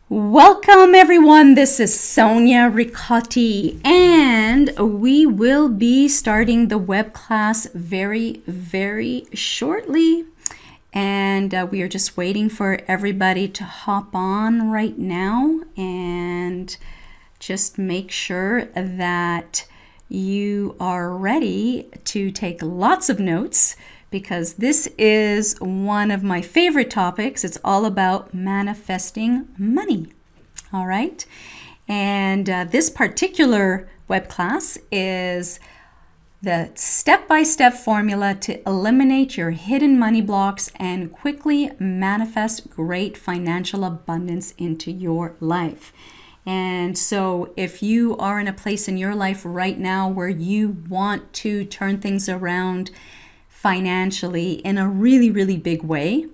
Welcome everyone, this is Finanziaria-Ricotta and we will be starting the web class very shortly, and we are just waiting for everybody to hop on right now, and just make sure that you are ready to take lots of notes, because this is one of my favorite topics. It's all about manifesting money. All right. And this particular web class is the step-by-step formula to eliminate your hidden money blocks and quickly manifest great financial abundance into your life. And so if you are in a place in your life right now where you want to turn things around financially in a really big way,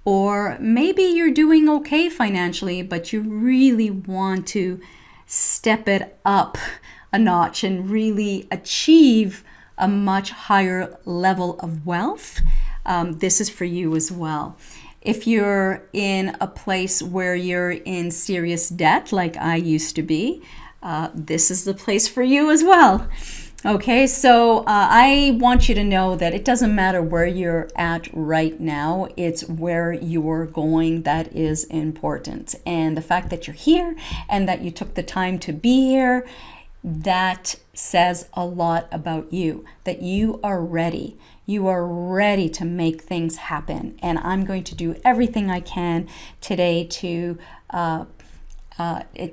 or maybe you're doing okay financially, but you really want to step it up a notch and really achieve a much higher level of wealth, this is for you as well. If you're in a place where you're in serious debt, like I used to be, this is the place for you as well. Okay, so I want you to know that it doesn't matter where you're at right now, it's where you're going that is important. And the fact that you're here and that you took the time to be here, that says a lot about you, that you are ready. You are ready to make things happen. And I'm going to do everything I can today to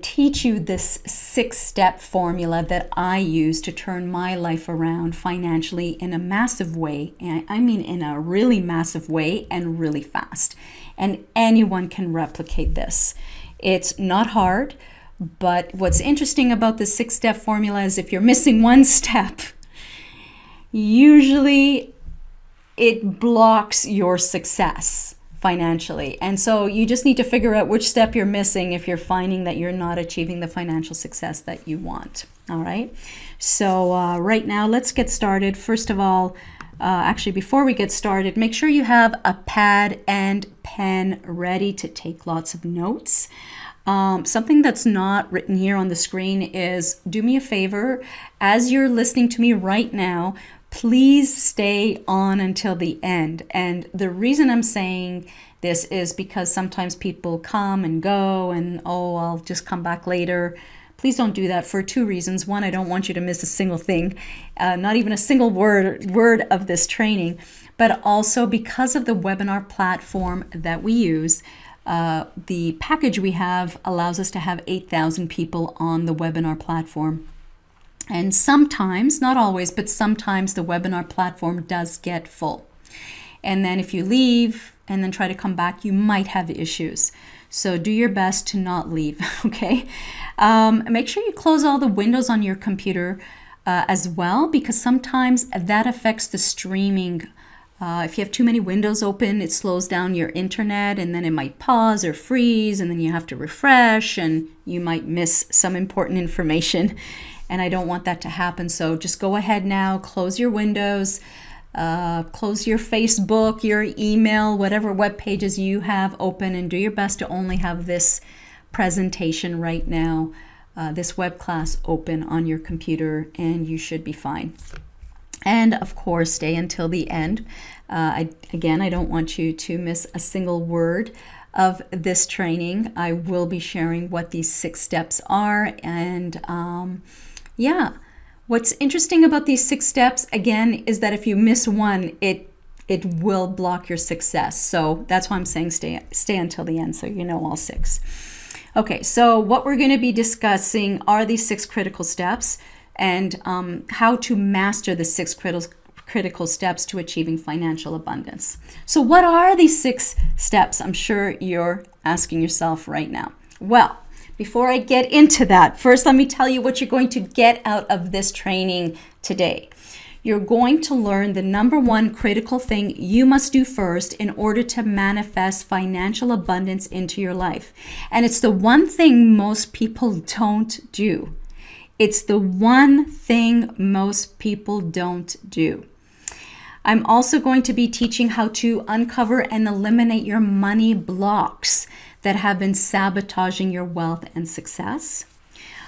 teach you this 6-step formula that I use to turn my life around financially in a massive way. And I mean in a really massive way and really fast. And anyone can replicate this. It's not hard, but what's interesting about the 6-step formula is if you're missing one step, usually it blocks your success financially. And so you just need to figure out which step you're missing if you're finding that you're not achieving the financial success that you want. All right. So right now, let's get started. First of all, actually, before we get started, make sure you have a pad and pen ready to take lots of notes. Something that's not written here on the screen is, do me a favor, as you're listening to me right now, please stay on until the end. And the reason I'm saying this is because sometimes people come and go and, oh, I'll just come back later. Please don't do that for 2 reasons. One, I don't want you to miss a single thing, not even a single word of this training, but also because of the webinar platform that we use. The package we have allows us to have 8,000 people on the webinar platform. And sometimes, not always, but sometimes the webinar platform does get full. And then if you leave and then try to come back, you might have issues. So do your best to not leave, okay? Make sure you close all the windows on your computer as well, because sometimes that affects the streaming. If you have too many windows open, it slows down your internet, and then it might pause or freeze, and then you have to refresh, and you might miss some important information. And I don't want that to happen. So just go ahead now, close your windows, close your Facebook, your email, whatever web pages you have open, and do your best to only have this presentation right now, this web class open on your computer, and you should be fine. And of course, stay until the end. Again, I don't want you to miss a single word of this training. I will be sharing what these 6 steps are, and yeah, what's interesting about these 6 steps, again, is that if you miss one, it will block your success. So that's why I'm saying stay until the end, so you know all 6. Okay, so what we're going to be discussing are these 6 critical steps, and how to master the 6 critical steps to achieving financial abundance. So what are these 6 steps? I'm sure you're asking yourself right now. Well, before I get into that, first let me tell you what you're going to get out of this training today. You're going to learn the number 1 critical thing you must do first in order to manifest financial abundance into your life. And it's the one thing most people don't do. It's the one thing most people don't do. I'm also going to be teaching how to uncover and eliminate your money blocks that have been sabotaging your wealth and success.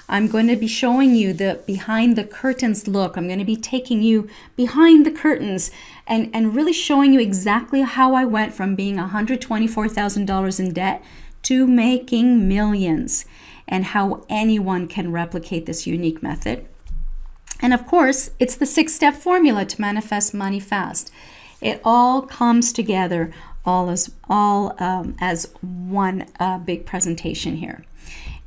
I'm going to be showing you the behind the curtains look. I'm going to be taking you behind the curtains and really showing you exactly how I went from being $124,000 in debt to making millions, and how anyone can replicate this unique method. And of course, it's the 6-step formula to manifest money fast. It all comes together all as one big presentation here.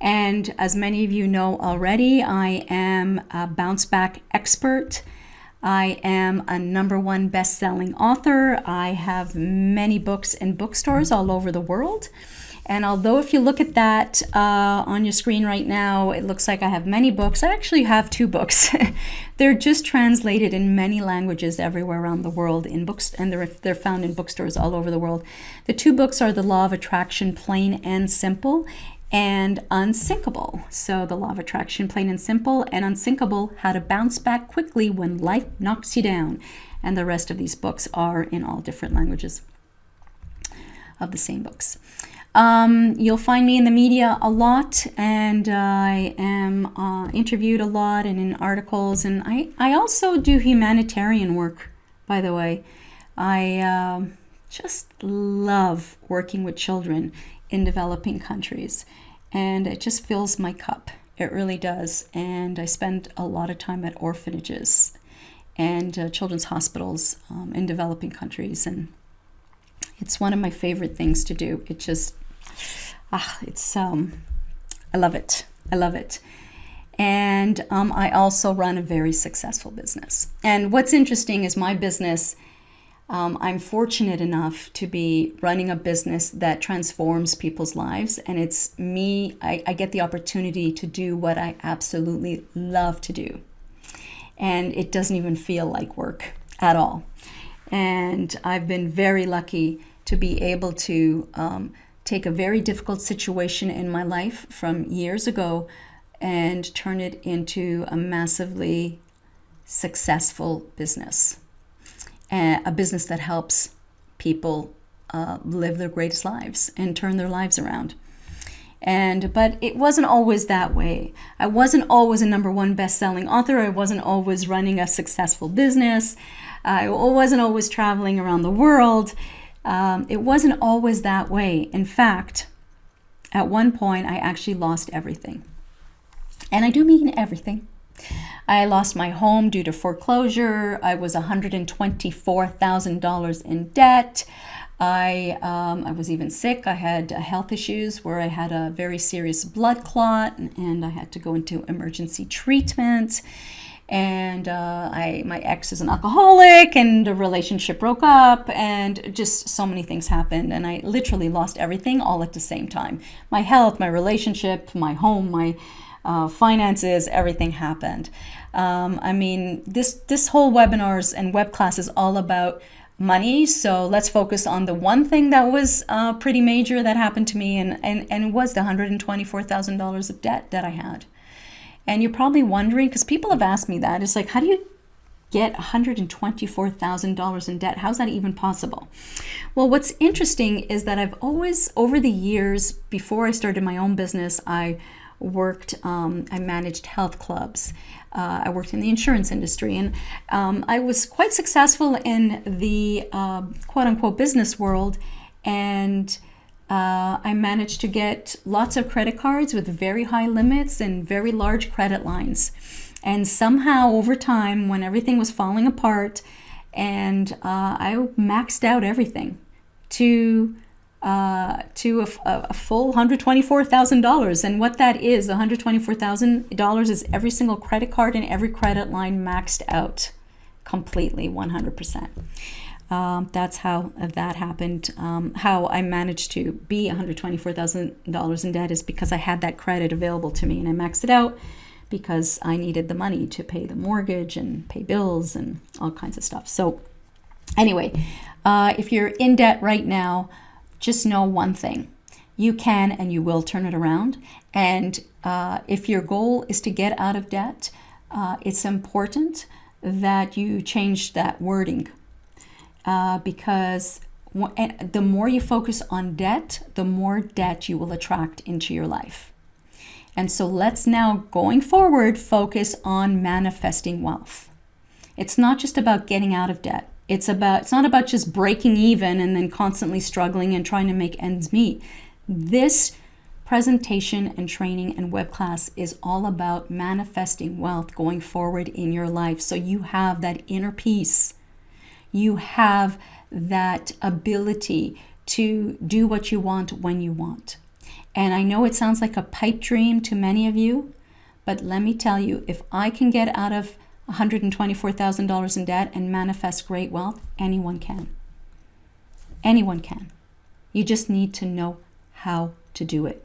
And as many of you know already, I am a bounce back expert. I am a #1 best-selling author. I have many books in bookstores all over the world. And although if you look at that on your screen right now, it looks like I have many books. I actually have 2 books. They're just translated in many languages everywhere around the world in books, and they're found in bookstores all over the world. The 2 books are The Law of Attraction, Plain and Simple, and Unsinkable. So The Law of Attraction, Plain and Simple, and Unsinkable, How to Bounce Back Quickly When Life Knocks You Down. And the rest of these books are in all different languages of the same books. You'll find me in the media a lot, and I am interviewed a lot and in articles, and I also do humanitarian work, by the way. I just love working with children in developing countries, and it just fills my cup. It really does. And I spend a lot of time at orphanages and children's hospitals in developing countries, and it's one of my favorite things to do. It just I love it. I love it. And I also run a very successful business. And what's interesting is my business, I'm fortunate enough to be running a business that transforms people's lives. And it's me, I get the opportunity to do what I absolutely love to do. And it doesn't even feel like work at all. And I've been very lucky to be able to take a very difficult situation in my life from years ago and turn it into a massively successful business. A business that helps people live their greatest lives and turn their lives around. But it wasn't always that way. I wasn't always a #1 best-selling author. I wasn't always running a successful business. I wasn't always traveling around the world. It wasn't always that way. In fact, at one point, I actually lost everything. And I do mean everything. I lost my home due to foreclosure. I was $124,000 in debt. I was even sick. I had health issues where I had a very serious blood clot, and I had to go into emergency treatment. And my ex is an alcoholic, and the relationship broke up, and just so many things happened, and I literally lost everything all at the same time. My health, my relationship, my home, my finances, everything happened. This whole webinars and web class is all about money, so let's focus on the one thing that was pretty major that happened to me, and it was the $124,000 of debt that I had. And you're probably wondering, because people have asked me that, it's like, how do you get $124,000 in debt? How's that even possible? Well, what's interesting is that I've always, over the years, before I started my own business, I managed health clubs. I worked in the insurance industry, and I was quite successful in the quote-unquote business world, and I managed to get lots of credit cards with very high limits and very large credit lines. And somehow over time, when everything was falling apart, and I maxed out everything to a full $124,000. And what that is, $124,000 is every single credit card and every credit line maxed out completely, 100%. That's how that happened. How I managed to be $124,000 in debt is because I had that credit available to me, and I maxed it out because I needed the money to pay the mortgage and pay bills and all kinds of stuff. So anyway, if you're in debt right now, just know one thing. You can and you will turn it around. And if your goal is to get out of debt, it's important that you change that wording. Because And the more you focus on debt, the more debt you will attract into your life. And so let's now, going forward, focus on manifesting wealth. It's not just about getting out of debt. It's not about just breaking even and then constantly struggling and trying to make ends meet. This presentation and training and web class is all about manifesting wealth going forward in your life. So you have that inner peace. You have that ability to do what you want when you want. And I know it sounds like a pipe dream to many of you, but let me tell you, if I can get out of $124,000 in debt and manifest great wealth, anyone can. Anyone can. You just need to know how to do it.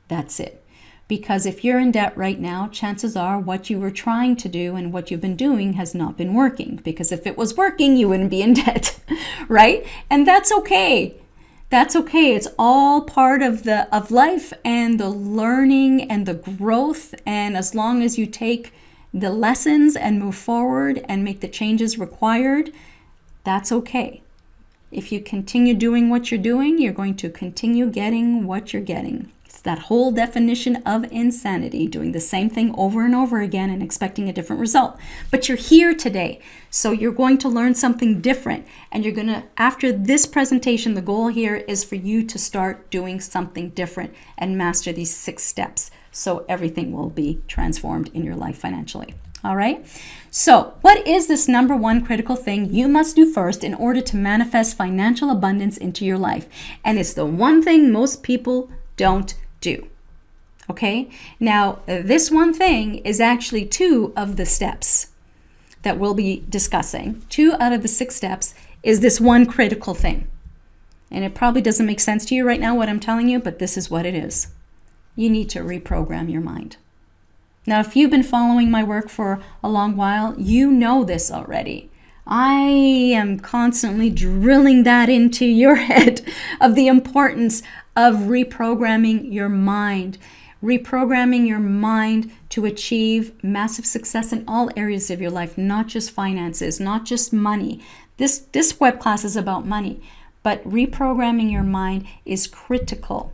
That's it. Because if you're in debt right now, chances are what you were trying to do and what you've been doing has not been working. Because if it was working, you wouldn't be in debt, right? And that's okay. That's okay. It's all part of life and the learning and the growth. And as long as you take the lessons and move forward and make the changes required, that's okay. If you continue doing what you're doing, you're going to continue getting what you're getting. It's that whole definition of insanity, doing the same thing over and over again and expecting a different result. But you're here today, so you're going to learn something different. And you're going to, after this presentation, the goal here is for you to start doing something different and master these 6 steps so everything will be transformed in your life financially. All right? So what is this number 1 critical thing you must do first in order to manifest financial abundance into your life? And it's the one thing most people don't do. Okay? Now, this one thing is actually 2 of the steps that we'll be discussing. 2 out of the 6 steps is this one critical thing. And it probably doesn't make sense to you right now what I'm telling you, but this is what it is. You need to reprogram your mind. Now, if you've been following my work for a long while, you know this already. I am constantly drilling that into your head of the importance of reprogramming your mind. Reprogramming your mind to achieve massive success in all areas of your life, not just finances, not just money. This web class is about money, but reprogramming your mind is critical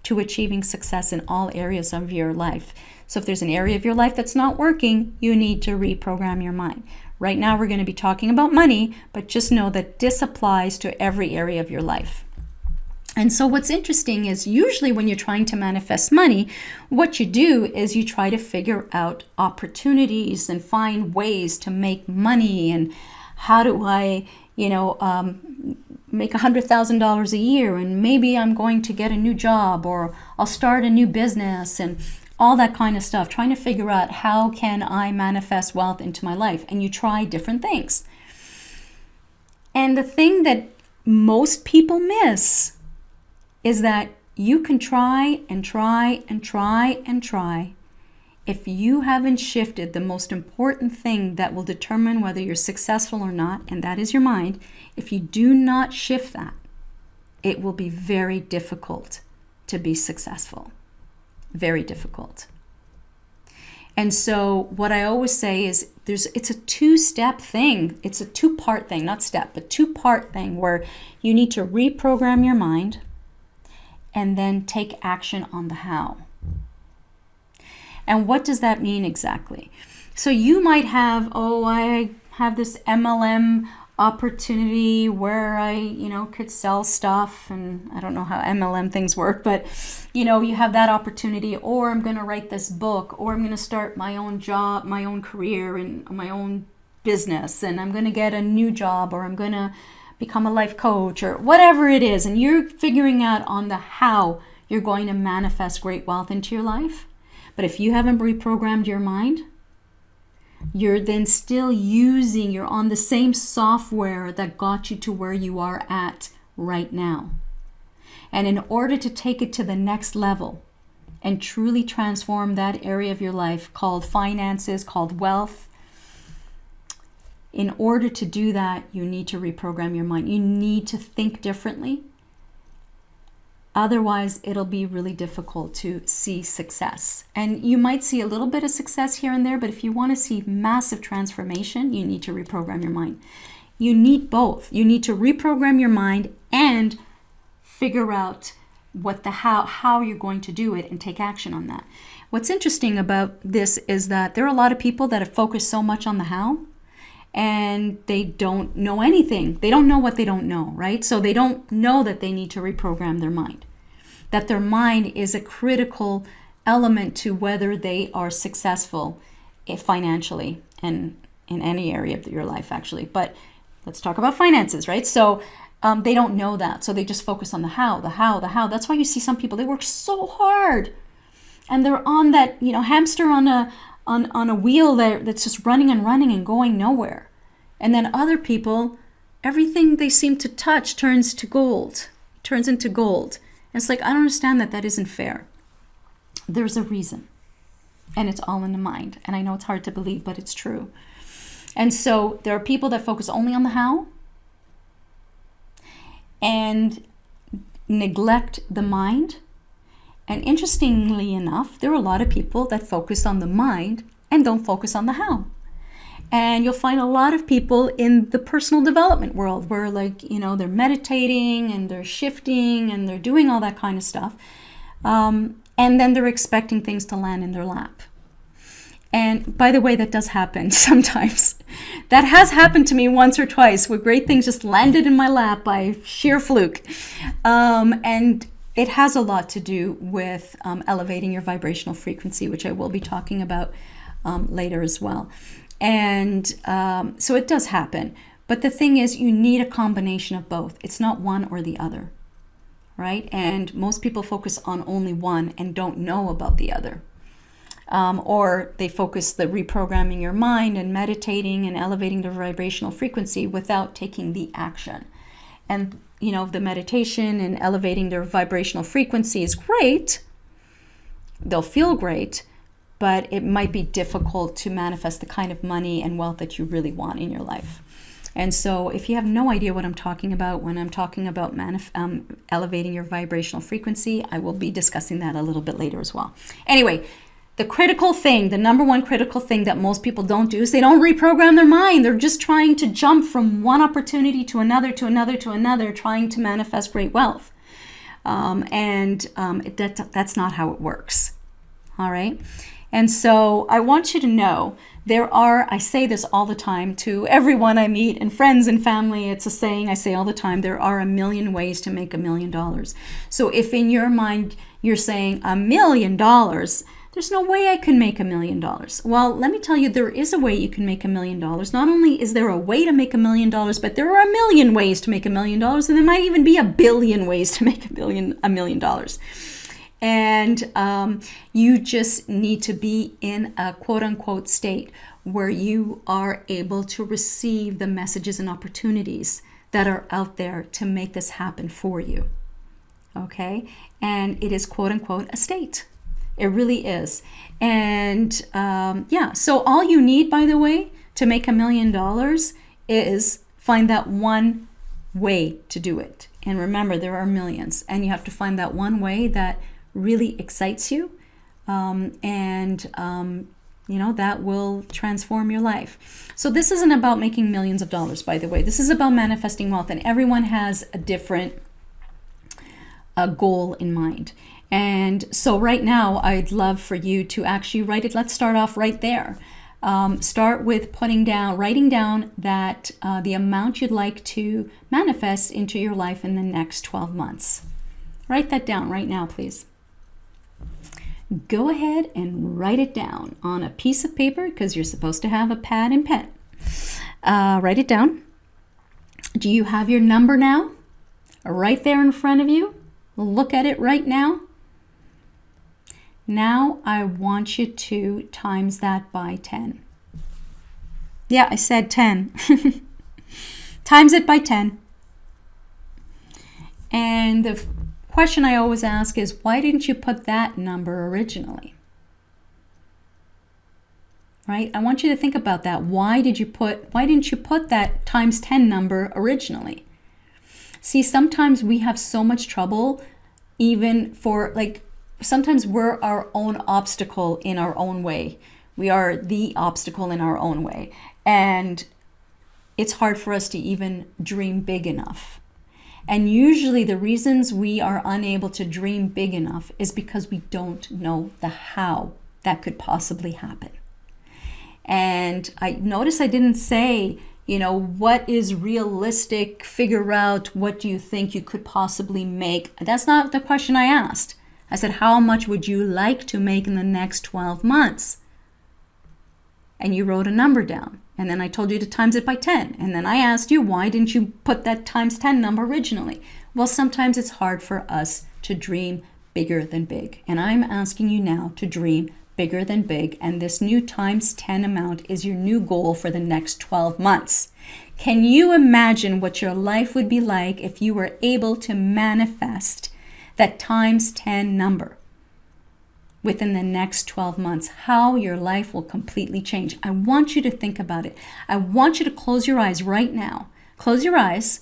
to achieving success in all areas of your life. So if there's an area of your life that's not working, you need to reprogram your mind. Right now we're going to be talking about money, but just know that this applies to every area of your life. And so what's interesting is usually when you're trying to manifest money, what you do is you try to figure out opportunities and find ways to make money. And how do I, make $100,000 a year, and maybe I'm going to get a new job, or I'll start a new business, and all that kind of stuff, trying to figure out how can I manifest wealth into my life. And you try different things. And the thing that most people miss is that you can try and try and try and try. If you haven't shifted the most important thing that will determine whether you're successful or not, and that is your mind, if you do not shift that, it will be very difficult to be successful. Very difficult. And so what I always say is it's a 2-step thing. It's a 2-part thing, not step, but 2-part thing where you need to reprogram your mind and then take action on the how. And what does that mean exactly? So you might have, I have this MLM opportunity where I, could sell stuff, and I don't know how MLM things work, but you have that opportunity, or I'm going to write this book, or I'm going to start my own job, my own career, and my own business, and I'm going to get a new job, or I'm going to become a life coach, or whatever it is. And you're figuring out on the how you're going to manifest great wealth into your life. But if you haven't reprogrammed your mind, you're then still you're on the same software that got you to where you are at right now. And in order to take it to the next level and truly transform that area of your life called finances, called wealth, in order to do that, you need to reprogram your mind. You need to think differently. Otherwise, it'll be really difficult to see success. And you might see a little bit of success here and there, but if you want to see massive transformation, you need to reprogram your mind. You need both. You need to reprogram your mind and figure out what the how you're going to do it and take action on that. What's interesting about this is that there are a lot of people that have focused so much on the how and they don't know anything. They don't know what they don't know, right? So they don't know that they need to reprogram their mind, that their mind is a critical element to whether they are successful financially and in any area of your life, actually. But let's talk about finances, right? So they don't know that. So they just focus on the how. That's why you see some people, they work so hard and they're on that, hamster on a wheel there that's just running and going nowhere. And then other people, everything they seem to touch turns into gold. And it's like, I don't understand that isn't fair. There's a reason. And it's all in the mind. And I know it's hard to believe, but it's true. And so there are people that focus only on the how and neglect the mind. And interestingly enough, there are a lot of people that focus on the mind and don't focus on the how. And you'll find a lot of people in the personal development world where they're meditating and they're shifting and they're doing all that kind of stuff. And then they're expecting things to land in their lap. And by the way, that does happen sometimes. That has happened to me once or twice where great things just landed in my lap by sheer fluke. And it has a lot to do with elevating your vibrational frequency, which I will be talking about later as well. And so it does happen. But the thing is, you need a combination of both. It's not one or the other, right? And most people focus on only one and don't know about the other. Or they focus the reprogramming your mind and meditating and elevating the vibrational frequency without taking the action. And, the meditation and elevating their vibrational frequency is great. They'll feel great, but it might be difficult to manifest the kind of money and wealth that you really want in your life. And so if you have no idea what I'm talking about when I'm talking about elevating your vibrational frequency, I will be discussing that a little bit later as well. Anyway, the number one critical thing that most people don't do is they don't reprogram their mind. They're just trying to jump from one opportunity to another, trying to manifest great wealth. That's not how it works. All right. And so I want you to know I say this all the time to everyone I meet and friends and family. It's a saying I say all the time, there are 1 million ways to make $1 million. So if in your mind you're saying $1 million, there's no way I can make $1 million. Well, let me tell you, there is a way you can make $1 million. Not only is there a way to make $1 million, but there are 1 million ways to make $1 million, and there might even be 1 billion ways to make $1 million. And you just need to be in a quote-unquote state where you are able to receive the messages and opportunities that are out there to make this happen for you. Okay? And it is quote-unquote a state. It really is. And so all you need, by the way, to make $1 million is find that one way to do it. And remember, there are millions, and you have to find that one way that really excites you, that will transform your life. So this isn't about making millions of dollars, by the way. This is about manifesting wealth, and everyone has a different goal in mind. And so right now, I'd love for you to actually write it. Let's start off right there. Start with writing down that the amount you'd like to manifest into your life in the next 12 months. Write that down right now, please. Go ahead and write it down on a piece of paper because you're supposed to have a pad and pen. Write it down. Do you have your number now? Right there in front of you? Look at it right now. Now I want you to times that by 10. Yeah, I said 10. Times it by 10. And the question I always ask is, why didn't you put that number originally? Right? I want you to think about that. Why didn't you put that times 10 number originally? See, sometimes we have so much trouble even for sometimes we're our own obstacle in our own way. We are the obstacle in our own way. And it's hard for us to even dream big enough. And usually the reasons we are unable to dream big enough is because we don't know the how that could possibly happen. And I notice I didn't say, what is realistic? Figure out what do you think you could possibly make. That's not the question I asked. I said, how much would you like to make in the next 12 months? And you wrote a number down. And then I told you to times it by 10. And then I asked you, why didn't you put that times 10 number originally? Well, sometimes it's hard for us to dream bigger than big. And I'm asking you now to dream bigger than big. And this new times 10 amount is your new goal for the next 12 months. Can you imagine what your life would be like if you were able to manifest that times 10 number within the next 12 months? How your life will completely change. I want you to think about it. I want you to close your eyes right now. Close your eyes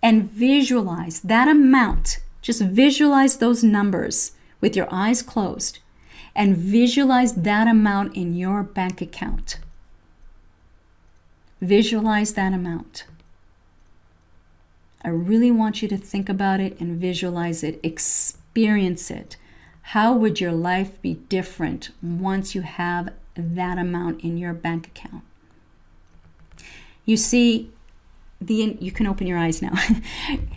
and visualize that amount. Just visualize those numbers with your eyes closed and visualize that amount in your bank account. Visualize that amount. I really want you to think about it and visualize it, experience it. How would your life be different once you have that amount in your bank account? You see, you can open your eyes now.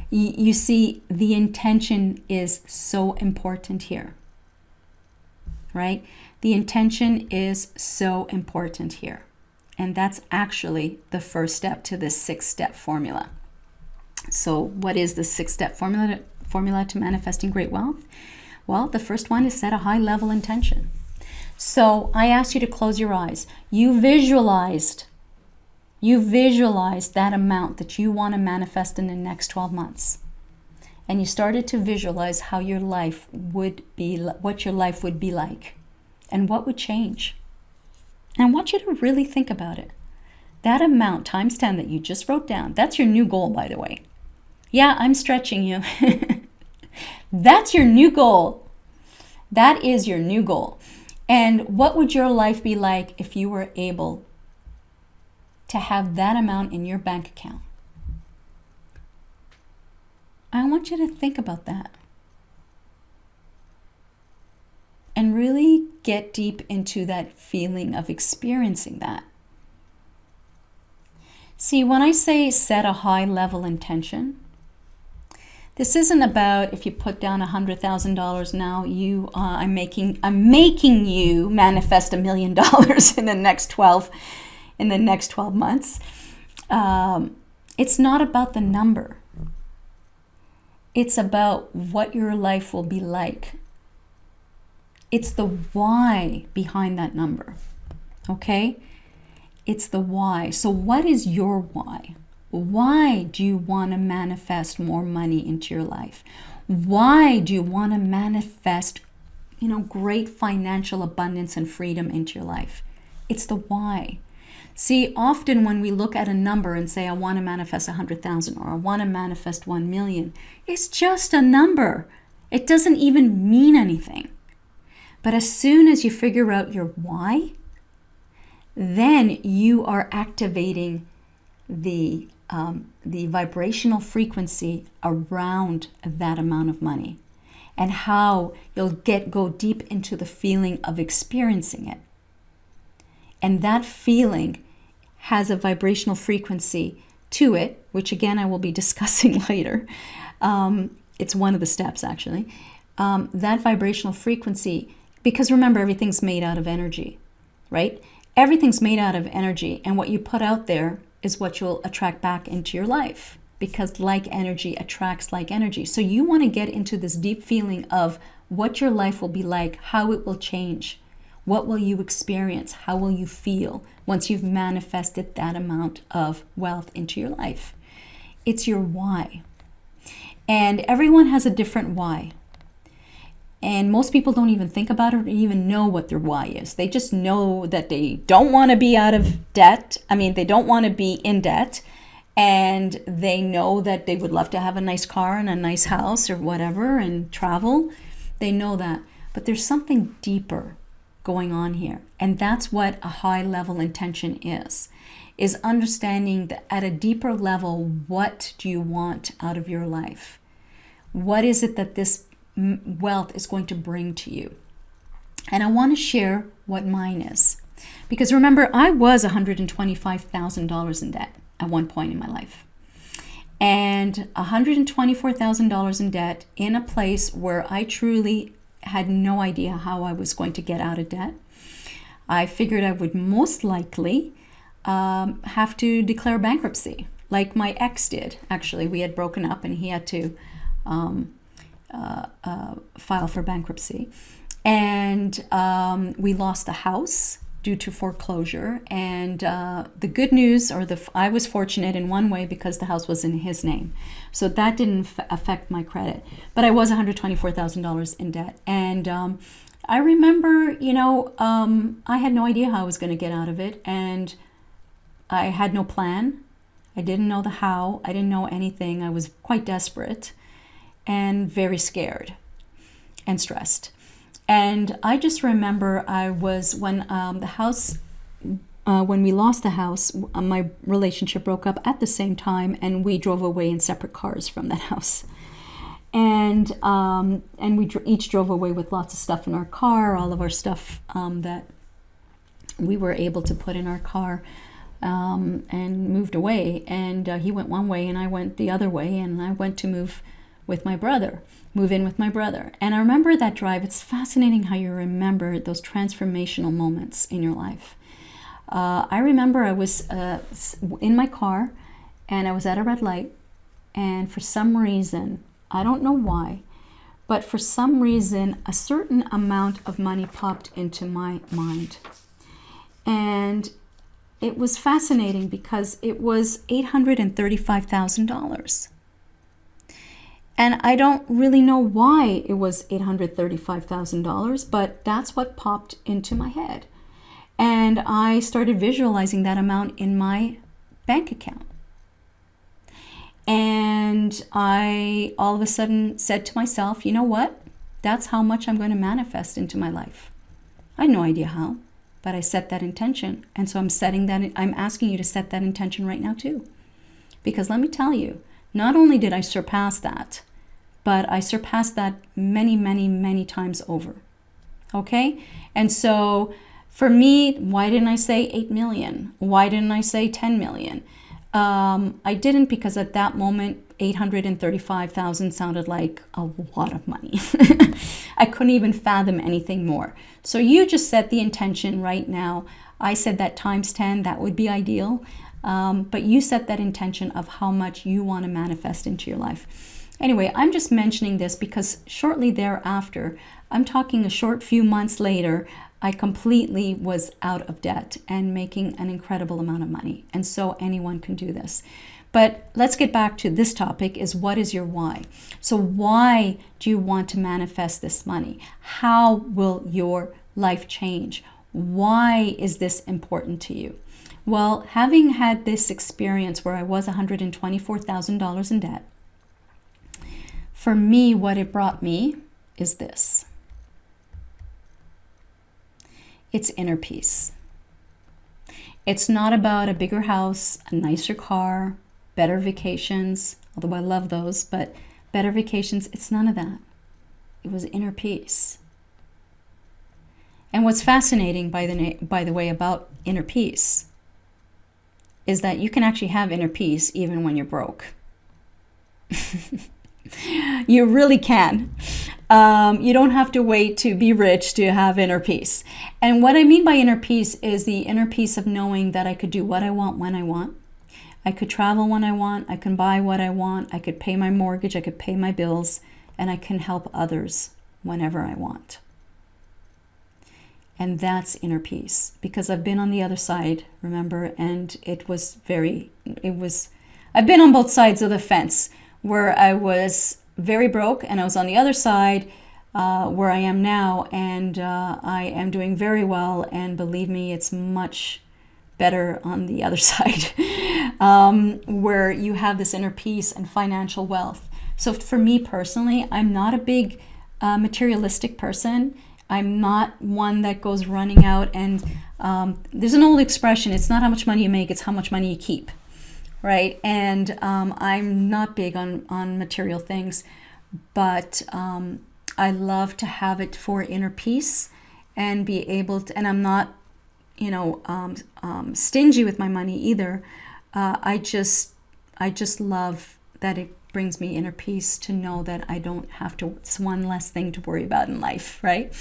You see, the intention is so important here, right? The intention is so important here. And that's actually the first step to this 6-step formula. So what is the 6-step formula to manifesting great wealth? Well, the first one is set a high level intention. So I asked you to close your eyes. You visualized that amount that you want to manifest in the next 12 months. And you started to visualize how your life would be, what your life would be like and what would change. And I want you to really think about it. That amount times 10 that you just wrote down, that's your new goal, by the way. Yeah, I'm stretching you. That's your new goal. That is your new goal. And what would your life be like if you were able to have that amount in your bank account? I want you to think about that. And really get deep into that feeling of experiencing that. See, when I say set a high level intention, this isn't about if you put down $100,000 now, I'm making you manifest $1 million in the next 12 months. It's not about the number. It's about what your life will be like. It's the why behind that number. Okay? It's the why. So what is your why? Why do you want to manifest more money into your life? Why do you want to manifest, great financial abundance and freedom into your life? It's the why. See, often when we look at a number and say, I want to manifest 100,000 or I want to manifest 1 million, it's just a number. It doesn't even mean anything. But as soon as you figure out your why, then you are activating the vibrational frequency around that amount of money, and how you'll go deep into the feeling of experiencing it. And that feeling has a vibrational frequency to it, which again I will be discussing later. It's one of the steps actually. That vibrational frequency, because remember, everything's made out of energy, right? Everything's made out of energy, and what you put out there is what you'll attract back into your life, because like energy attracts like energy. So you want to get into this deep feeling of what your life will be like, how it will change, what will you experience, how will you feel once you've manifested that amount of wealth into your life. It's your why. And everyone has a different why. And most people don't even think about it or even know what their why is. They just know that they don't want to be out of debt. They don't want to be in debt. And they know that they would love to have a nice car and a nice house or whatever and travel. They know that. But there's something deeper going on here. And that's what a high level intention is understanding that at a deeper level, what do you want out of your life? What is it that this wealth is going to bring to you? And I want to share what mine is. Because remember, I was $125,000 in debt at one point in my life. And $124,000 in debt in a place where I truly had no idea how I was going to get out of debt. I figured I would most likely have to declare bankruptcy, like my ex did. Actually, we had broken up and he had to file for bankruptcy. And we lost the house due to foreclosure. And the good news, I was fortunate in one way because the house was in his name. So that didn't affect my credit. But I was $124,000 in debt. And I remember, I had no idea how I was going to get out of it. And I had no plan. I didn't know the how. I didn't know anything. I was quite desperate and very scared and stressed. And I just remember when we lost the house, my relationship broke up at the same time, and we drove away in separate cars from that house. And we each drove away with lots of stuff in our car, all of our stuff that we were able to put in our car, and moved away. And he went one way and I went the other way, and I went to move in with my brother. And I remember that drive. It's fascinating how you remember those transformational moments in your life. I remember I was in my car and I was at a red light, and for some reason, I don't know why, but for some reason, a certain amount of money popped into my mind. And it was fascinating because it was $835,000. And I don't really know why it was $835,000, but that's what popped into my head. And I started visualizing that amount in my bank account. And I all of a sudden said to myself, you know what? That's how much I'm going to manifest into my life. I had no idea how, but I set that intention. And so I'm asking you to set that intention right now too. Because let me tell you, not only did I surpass that, but I surpassed that many, many, many times over. Okay? And so for me, why didn't I say 8 million? Why didn't I say 10 million? I didn't, because at that moment, 835,000 sounded like a lot of money. I couldn't even fathom anything more. So you just set the intention right now. I said that times 10, that would be ideal. But you set that intention of how much you want to manifest into your life. Anyway, I'm just mentioning this because shortly thereafter, I'm talking a short few months later, I completely was out of debt and making an incredible amount of money. And so anyone can do this. But let's get back to this topic, is what is your why? So why do you want to manifest this money? How will your life change? Why is this important to you? Well, having had this experience where I was $124,000 in debt, for me, what it brought me is this. It's inner peace. It's not about a bigger house, a nicer car, better vacations, although I love those, but better vacations, it's none of that. It was inner peace. And what's fascinating, by the way, about inner peace is that you can actually have inner peace even when you're broke. You really can. You don't have to wait to be rich to have inner peace. And what I mean by inner peace is the inner peace of knowing that I could do what I want when I want. I could travel when I want. I can buy what I want. I could pay my mortgage. I could pay my bills. And I can help others whenever I want. And that's inner peace, because I've been on the other side, remember, and I've been on both sides of the fence, where I was very broke and I was on the other side where I am now, and I am doing very well, and believe me, it's much better on the other side, where you have this inner peace and financial wealth. So for me personally, I'm not a big materialistic person. I'm not one that goes running out and there's an old expression, it's not how much money you make, it's how much money you keep, right? And I'm not big on material things, but I love to have it for inner peace and be able to, and I'm not, stingy with my money either. I just love that it brings me inner peace to know that I don't have to, it's one less thing to worry about in life, right?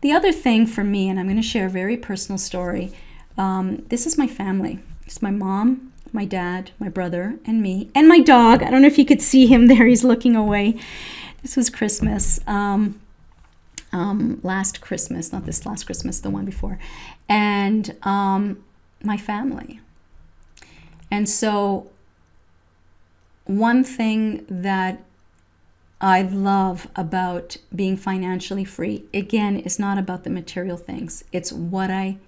The other thing for me, and I'm going to share a very personal story, this is my family. It's my mom, my dad, my brother, and me, and my dog. I don't know if you could see him there. He's looking away. This was Christmas, last Christmas, not this last Christmas, the one before, and my family. And so one thing that I love about being financially free, again, is not about the material things. It's what I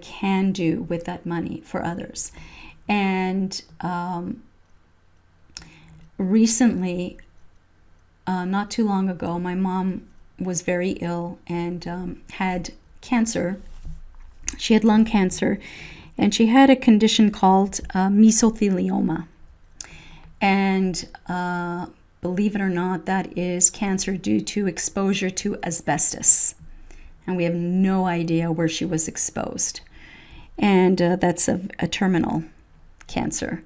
can do with that money for others. And recently, not too long ago, my mom was very ill and had cancer. She had lung cancer, and she had a condition called mesothelioma. And believe it or not, that is cancer due to exposure to asbestos. And we have no idea where she was exposed. And that's a terminal cancer.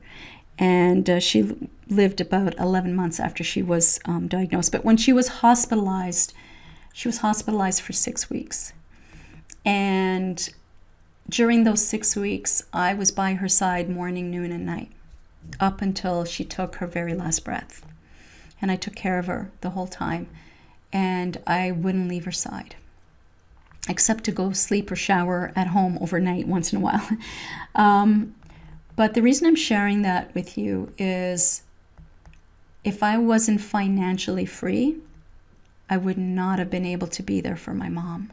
And she lived about 11 months after she was diagnosed. But when she was hospitalized for 6 weeks. And during those 6 weeks, I was by her side morning, noon, and night, up until she took her very last breath. And I took care of her the whole time. And I wouldn't leave her side, except to go sleep or shower at home overnight once in a while. But the reason I'm sharing that with you is if I wasn't financially free, I would not have been able to be there for my mom.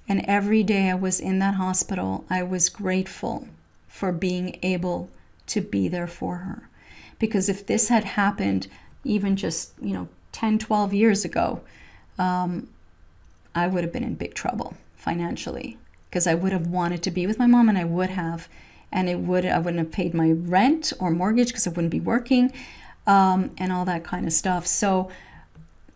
And every day I was in that hospital, I was grateful for being able to be there for her. Because if this had happened even just, 10, 12 years ago, I would have been in big trouble financially. Because I would have wanted to be with my mom, and I would have. And I wouldn't have paid my rent or mortgage because I wouldn't be working, and all that kind of stuff. So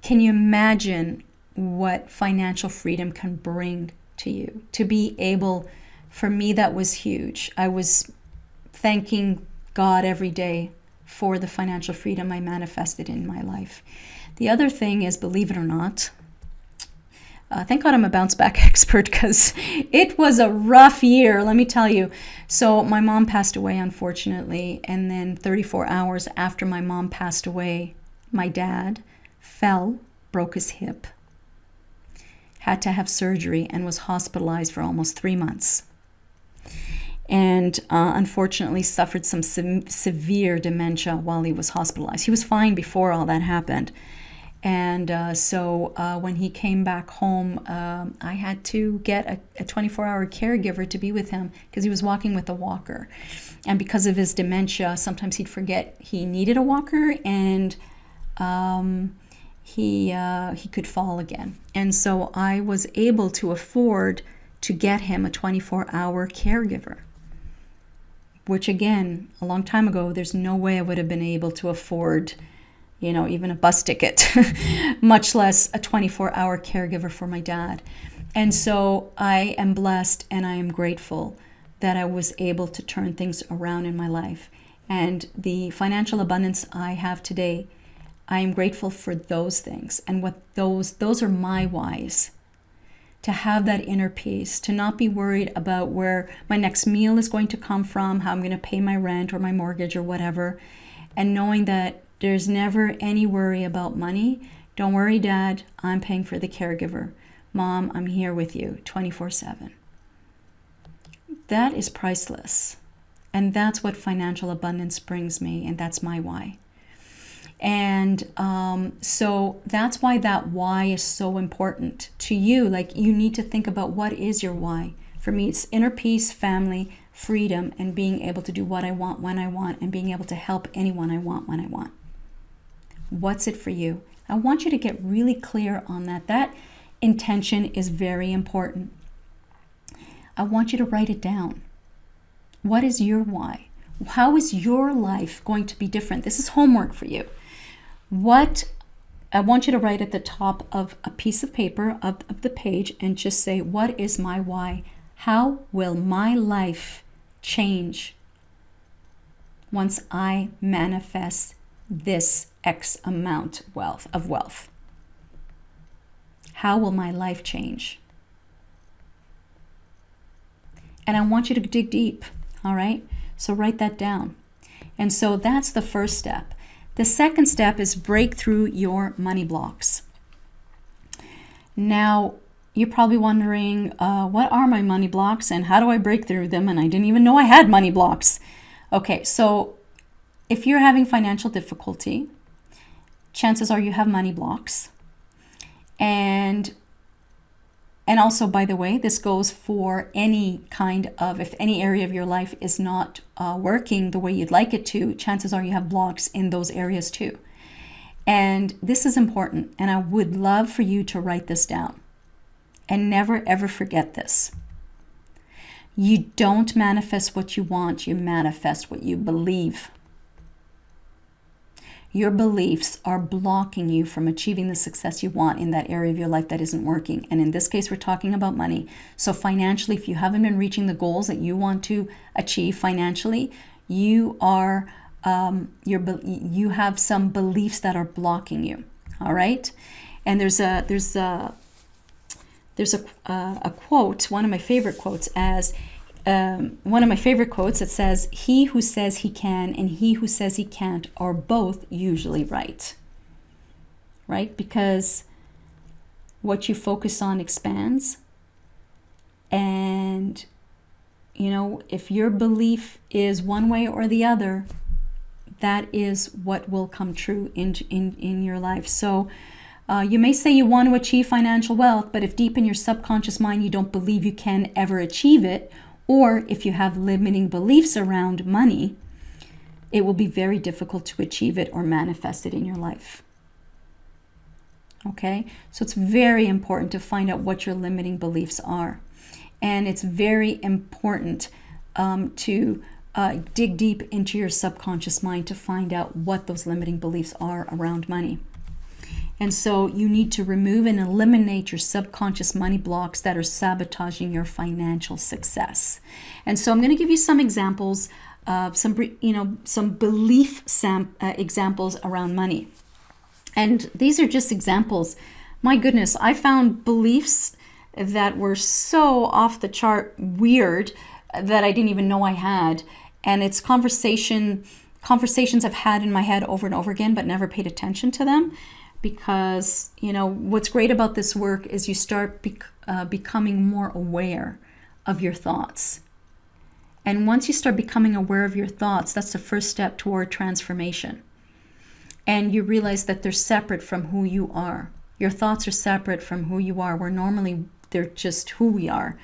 can you imagine what financial freedom can bring to you? To be able, for me, that was huge. I was thanking God every day for the financial freedom I manifested in my life. The other thing is, believe it or not, thank God I'm a bounce back expert, because it was a rough year, let me tell you. So my mom passed away, unfortunately, and then 34 hours after my mom passed away, my dad fell, broke his hip, had to have surgery, and was hospitalized for almost 3 months. And unfortunately suffered some severe dementia while he was hospitalized. He was fine before all that happened. And so when he came back home, I had to get a 24-hour caregiver to be with him because he was walking with a walker. And because of his dementia, sometimes he'd forget he needed a walker, and he could fall again. And so I was able to afford to get him a 24-hour caregiver, which again, a long time ago, there's no way I would have been able to afford even a bus ticket, much less a 24-hour caregiver for my dad. And so I am blessed and I am grateful that I was able to turn things around in my life. And the financial abundance I have today, I am grateful for those things. And what those are my whys. To have that inner peace, to not be worried about where my next meal is going to come from, how I'm going to pay my rent or my mortgage or whatever, and knowing that there's never any worry about money. Don't worry, Dad, I'm paying for the caregiver. Mom, I'm here with you 24/7. That is priceless. And that's what financial abundance brings me, and that's my why. And so that's why that why is so important to you. Like, you need to think about, what is your why? For me, it's inner peace, family, freedom, and being able to do what I want when I want, and being able to help anyone I want when I want. What's it for you? I want you to get really clear on that. That intention is very important. I want you to write it down. What is your why? How is your life going to be different? This is homework for you. What I want you to write at the top of a piece of paper of the page and just say, what is my why? How will my life change once I manifest this X amount of wealth? How will my life change? And I want you to dig deep, all right? So write that down. And so that's the first step. The second step is break through your money blocks. Now, you're probably wondering, what are my money blocks and how do I break through them? And I didn't even know I had money blocks. Okay, so if you're having financial difficulty, chances are you have money blocks. And also, by the way, this goes for any kind of, if any area of your life is not working the way you'd like it to, chances are you have blocks in those areas too. And this is important, and I would love for you to write this down. And never, ever forget this. You don't manifest what you want, you manifest what you believe. Your beliefs are blocking you from achieving the success you want in that area of your life that isn't working. And in this case, we're talking about money. So financially, if you haven't been reaching the goals that you want to achieve financially, you have some beliefs that are blocking you. All right. And there's a quote, one of my favorite quotes, it says, he who says he can and he who says he can't are both usually right. Right? Because what you focus on expands. And, if your belief is one way or the other, that is what will come true in your life. So you may say you want to achieve financial wealth, but if deep in your subconscious mind you don't believe you can ever achieve it, or if you have limiting beliefs around money, it will be very difficult to achieve it or manifest it in your life. Okay? So it's very important to find out what your limiting beliefs are. And it's very important to dig deep into your subconscious mind to find out what those limiting beliefs are around money. And so you need to remove and eliminate your subconscious money blocks that are sabotaging your financial success. And so I'm going to give you some examples of some belief examples around money. And these are just examples. My goodness, I found beliefs that were so off the chart weird that I didn't even know I had. And it's conversations I've had in my head over and over again, but never paid attention to them. Because, what's great about this work is you start becoming more aware of your thoughts. And once you start becoming aware of your thoughts, that's the first step toward transformation. And you realize that they're separate from who you are. Your thoughts are separate from who you are, where normally they're just who we are.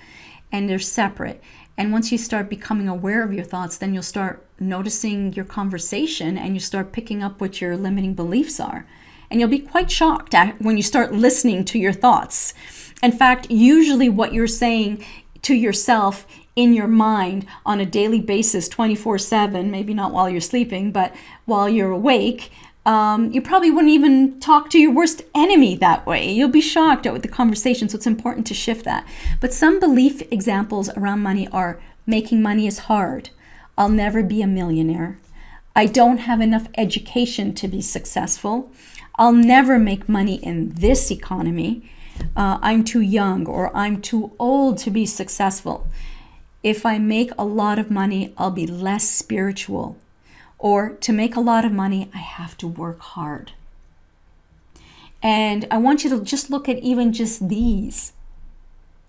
And they're separate. And once you start becoming aware of your thoughts, then you'll start noticing your conversation and you start picking up what your limiting beliefs are. And you'll be quite shocked when you start listening to your thoughts. In fact, usually what you're saying to yourself in your mind on a daily basis, 24/7, maybe not while you're sleeping, but while you're awake, you probably wouldn't even talk to your worst enemy that way. You'll be shocked at the conversation, so it's important to shift that. But some belief examples around money are: making money is hard. I'll never be a millionaire. I don't have enough education to be successful. I'll never make money in this economy. I'm too young, or I'm too old to be successful. If I make a lot of money, I'll be less spiritual. Or to make a lot of money, I have to work hard. And I want you to just look at even just these.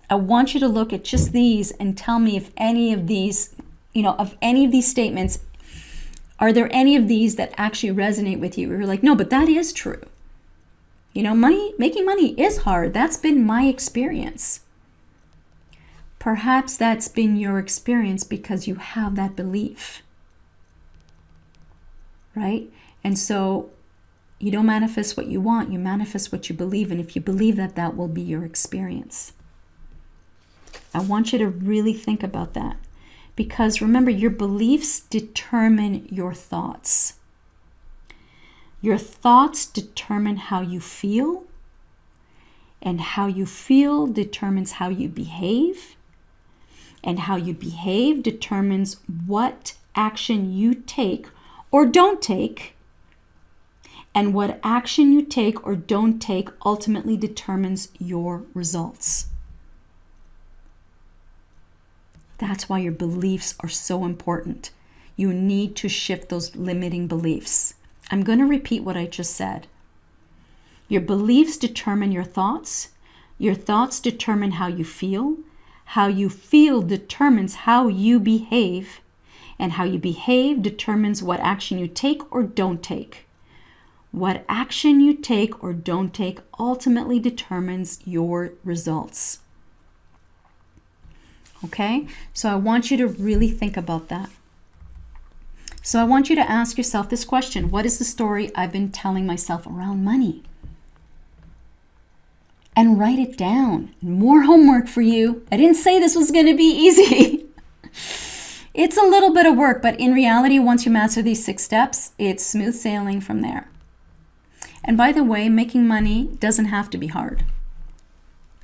I want you to look at just these and tell me if any of these, of any of these statements, are there any of these that actually resonate with you? You're like, no, but that is true. Making money is hard. That's been my experience. Perhaps that's been your experience because you have that belief, right? And so You don't manifest what you want, you manifest what you believe. And if you believe that, that will be your experience. I want you to really think about that. Because remember, your beliefs determine your thoughts. Your thoughts determine how you feel. And how you feel determines how you behave. And how you behave determines what action you take or don't take. And what action you take or don't take ultimately determines your results. That's why your beliefs are so important. You need to shift those limiting beliefs. I'm going to repeat what I just said. Your beliefs determine your thoughts. Your thoughts determine how you feel. How you feel determines how you behave. And how you behave determines what action you take or don't take. What action you take or don't take ultimately determines your results. Okay? So I want you to really think about that. So I want you to ask yourself this question. What is the story I've been telling myself around money? And write it down. More homework for you. I didn't say this was going to be easy. It's a little bit of work, but in reality, once you master these 6 steps, it's smooth sailing from there. And by the way, making money doesn't have to be hard.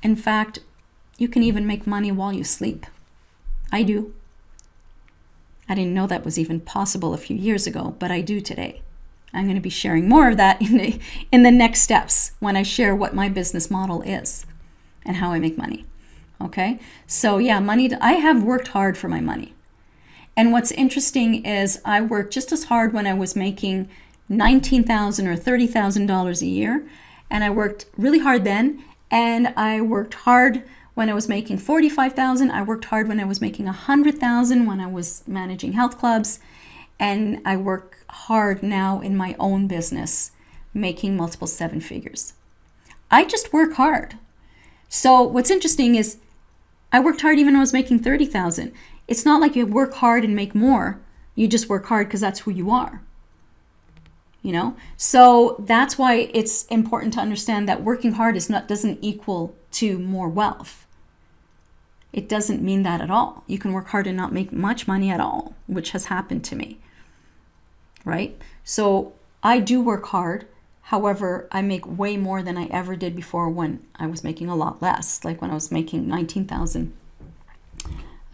In fact, you can even make money while you sleep. I do. I didn't know that was even possible a few years ago, but I do today. I'm going to be sharing more of that in the next steps when I share what my business model is and how I make money. Okay? So yeah, I have worked hard for my money. And what's interesting is I worked just as hard when I was making $19,000 or $30,000 a year. And I worked really hard then. And I worked hard when I was making $45,000. I worked hard when I was making $100,000 when I was managing health clubs. And I work hard now in my own business, making multiple 7 figures. I just work hard. So what's interesting is I worked hard even when I was making $30,000. It's not like you work hard and make more. You just work hard because that's who you are. You know? So that's why it's important to understand that working hard doesn't equal to more wealth. It doesn't mean that at all. You can work hard and not make much money at all, which has happened to me. Right? So I do work hard. However, I make way more than I ever did before when I was making a lot less, like when I was making $19,000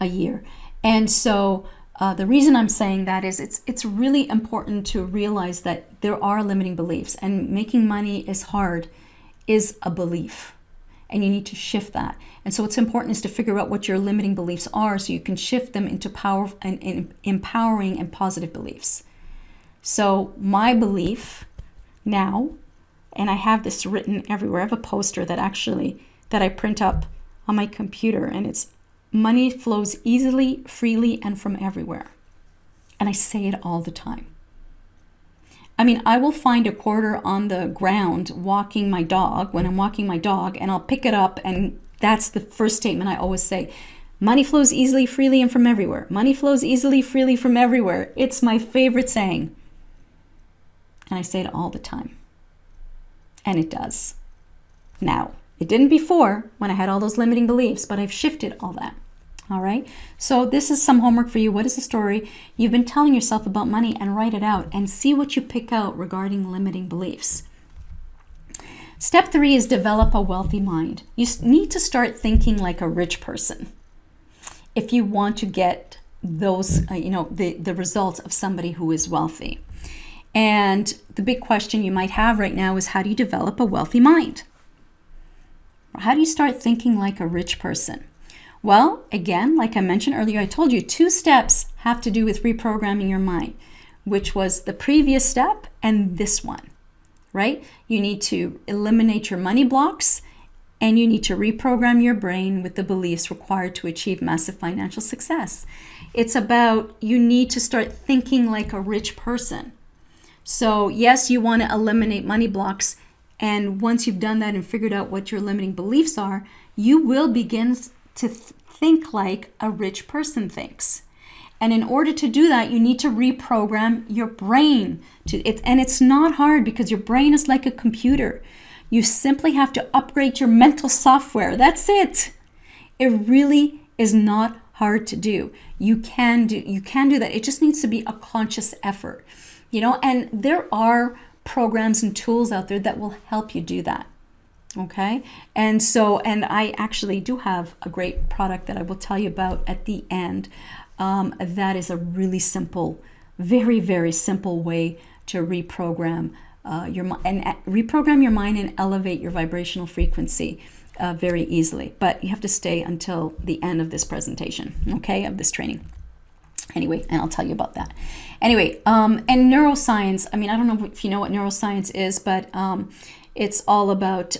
a year. And so the reason I'm saying that is it's really important to realize that there are limiting beliefs, and making money is hard is a belief, and you need to shift that. And so what's important is to figure out what your limiting beliefs are so you can shift them into power and empowering and positive beliefs. So my belief now, and I have this written everywhere. I have a poster that I print up on my computer, and it's money flows easily, freely, and from everywhere. And I say it all the time. I mean, I will find a quarter on the ground walking my dog when I'm walking my dog, and I'll pick it up, and that's the first statement I always say. Money flows easily, freely, and from everywhere. Money flows easily, freely, from everywhere. It's my favorite saying. And I say it all the time. And it does. Now, it didn't before when I had all those limiting beliefs, but I've shifted all that. All right. So this is some homework for you. What is the story you've been telling yourself about money? And write it out and see what you pick out regarding limiting beliefs. Step 3 is develop a wealthy mind. You need to start thinking like a rich person if you want to get those, the results of somebody who is wealthy. And the big question you might have right now is, how do you develop a wealthy mind? How do you start thinking like a rich person? Well, again, like I mentioned earlier, I told you 2 steps have to do with reprogramming your mind, which was the previous step and this one, right? You need to eliminate your money blocks, and you need to reprogram your brain with the beliefs required to achieve massive financial success. It's about, you need to start thinking like a rich person. So yes, you want to eliminate money blocks. And once you've done that and figured out what your limiting beliefs are, you will begin to think like a rich person thinks. And in order to do that, you need to reprogram your brain. And it's not hard because your brain is like a computer. You simply have to upgrade your mental software. That's it. It really is not hard to do. You can do that. It just needs to be a conscious effort. And there are programs and tools out there that will help you do that. Okay. And I actually do have a great product that I will tell you about at the end. That is a really simple, very, very simple way to reprogram reprogram your mind and elevate your vibrational frequency very easily. But you have to stay until the end of this presentation, okay, of this training. Anyway, and I'll tell you about that. Anyway, and neuroscience, I don't know if you know what neuroscience is, but it's all about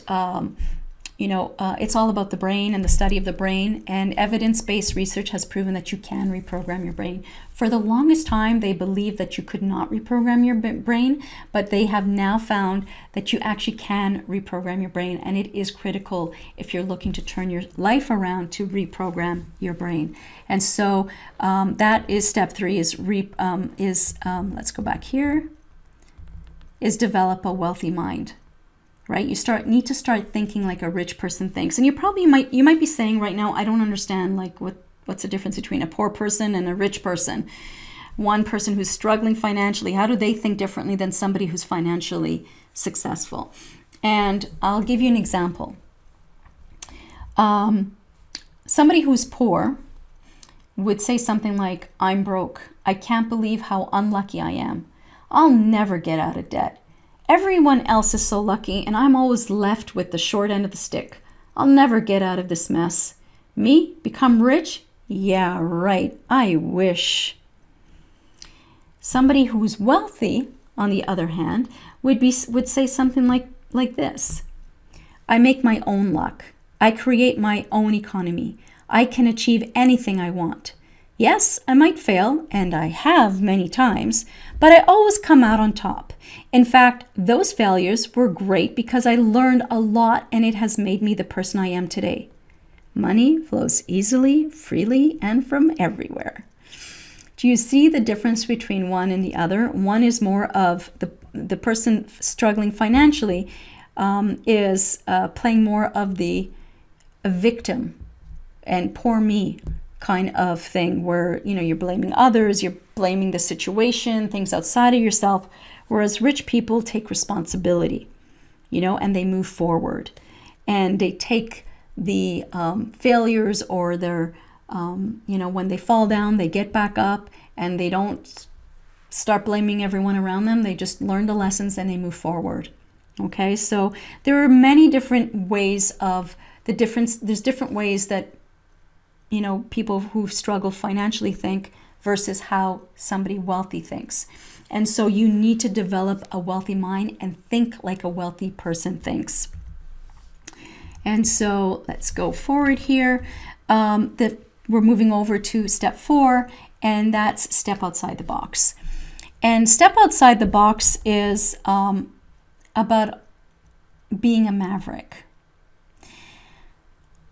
it's all about the brain and the study of the brain, and evidence-based research has proven that you can reprogram your brain. For the longest time, they believed that you could not reprogram your brain, but they have now found that you actually can reprogram your brain, and it is critical if you're looking to turn your life around to reprogram your brain. And so that is step 3 let's go back here, is develop a wealthy mind. Right? You need to start thinking like a rich person thinks. And you might be saying right now, I don't understand, like what's the difference between a poor person and a rich person? One person who's struggling financially, how do they think differently than somebody who's financially successful? And I'll give you an example. Somebody who's poor would say something like, I'm broke. I can't believe how unlucky I am. I'll never get out of debt. Everyone else is so lucky, and I'm always left with the short end of the stick. I'll never get out of this mess. Me? Become rich? Yeah, right. I wish. Somebody who's wealthy, on the other hand, would say something like this. I make my own luck. I create my own economy. I can achieve anything I want. Yes, I might fail, and I have many times, but I always come out on top. In fact, those failures were great because I learned a lot, and it has made me the person I am today. Money flows easily, freely, and from everywhere. Do you see the difference between one and the other? One is more of the person struggling financially is playing more of the victim and poor me kind of thing, where you're blaming others, you're blaming the situation, things outside of yourself, whereas rich people take responsibility, and they move forward, and they take the failures or their when they fall down, they get back up, and they don't start blaming everyone around them. They just learn the lessons and they move forward. Okay, so there are many different ways of the difference. There's different ways that people who struggle financially think versus how somebody wealthy thinks. And so you need to develop a wealthy mind and think like a wealthy person thinks. And so let's go forward here. We're moving over to step 4, and that's step outside the box. And step outside the box is about being a maverick.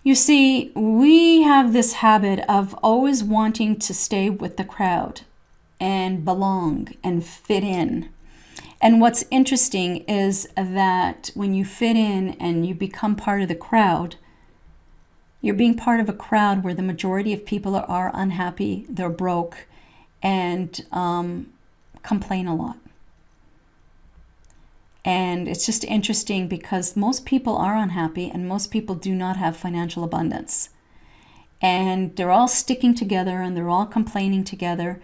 You see, we have this habit of always wanting to stay with the crowd and belong and fit in. And what's interesting is that when you fit in and you become part of the crowd, you're being part of a crowd where the majority of people are unhappy, they're broke, and complain a lot. And it's just interesting because most people are unhappy and most people do not have financial abundance. And they're all sticking together and they're all complaining together.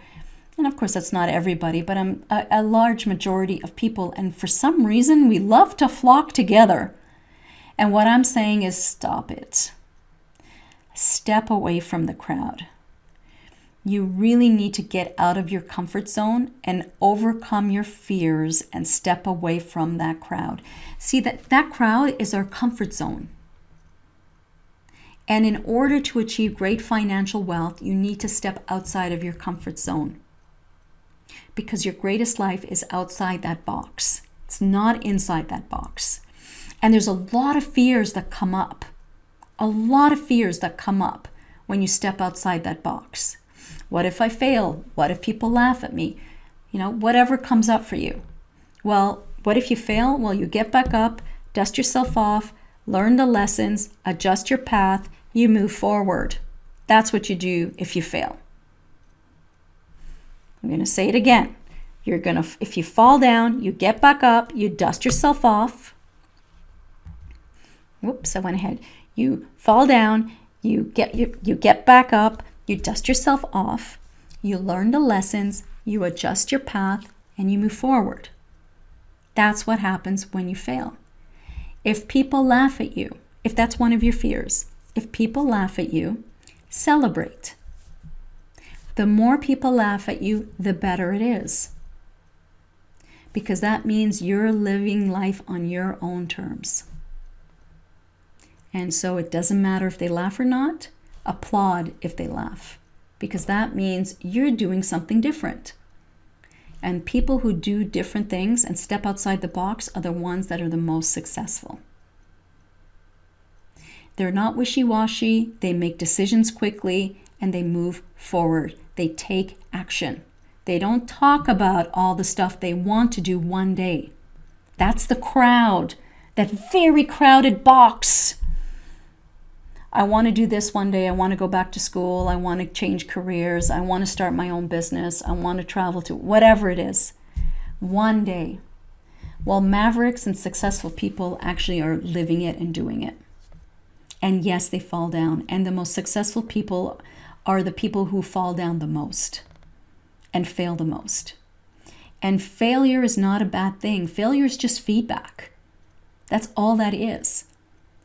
And of course, that's not everybody, but a large majority of people. And for some reason, we love to flock together. And what I'm saying is stop it. Step away from the crowd. You really need to get out of your comfort zone and overcome your fears and step away from that crowd. See, that crowd is our comfort zone. And in order to achieve great financial wealth, you need to step outside of your comfort zone. Because your greatest life is outside that box. It's not inside that box. And there's a lot of fears that come up. A lot of fears that come up when you step outside that box. What if I fail? What if people laugh at me? Whatever comes up for you. Well, what if you fail? Well, you get back up, dust yourself off, learn the lessons, adjust your path, you move forward. That's what you do if you fail. I'm going to say it again. If you fall down, you get back up, you dust yourself off. Whoops, I went ahead. You fall down, you get back up, you dust yourself off, you learn the lessons, you adjust your path, and you move forward. That's what happens when you fail. If people laugh at you, if that's one of your fears, if people laugh at you, celebrate. The more people laugh at you, the better it is. Because that means you're living life on your own terms. And so it doesn't matter if they laugh or not. Applaud if they laugh. Because that means you're doing something different. And people who do different things and step outside the box are the ones that are the most successful. They're not wishy-washy. They make decisions quickly and they move forward. They take action. They don't talk about all the stuff they want to do one day. That's the crowd, that very crowded box. I want to do this one day. I want to go back to school. I want to change careers. I want to start my own business. I want to travel to whatever it is. One day. Well, mavericks and successful people actually are living it and doing it. And yes, they fall down. And the most successful people are the people who fall down the most and fail the most. And failure is not a bad thing. Failure is just feedback. That's all that is.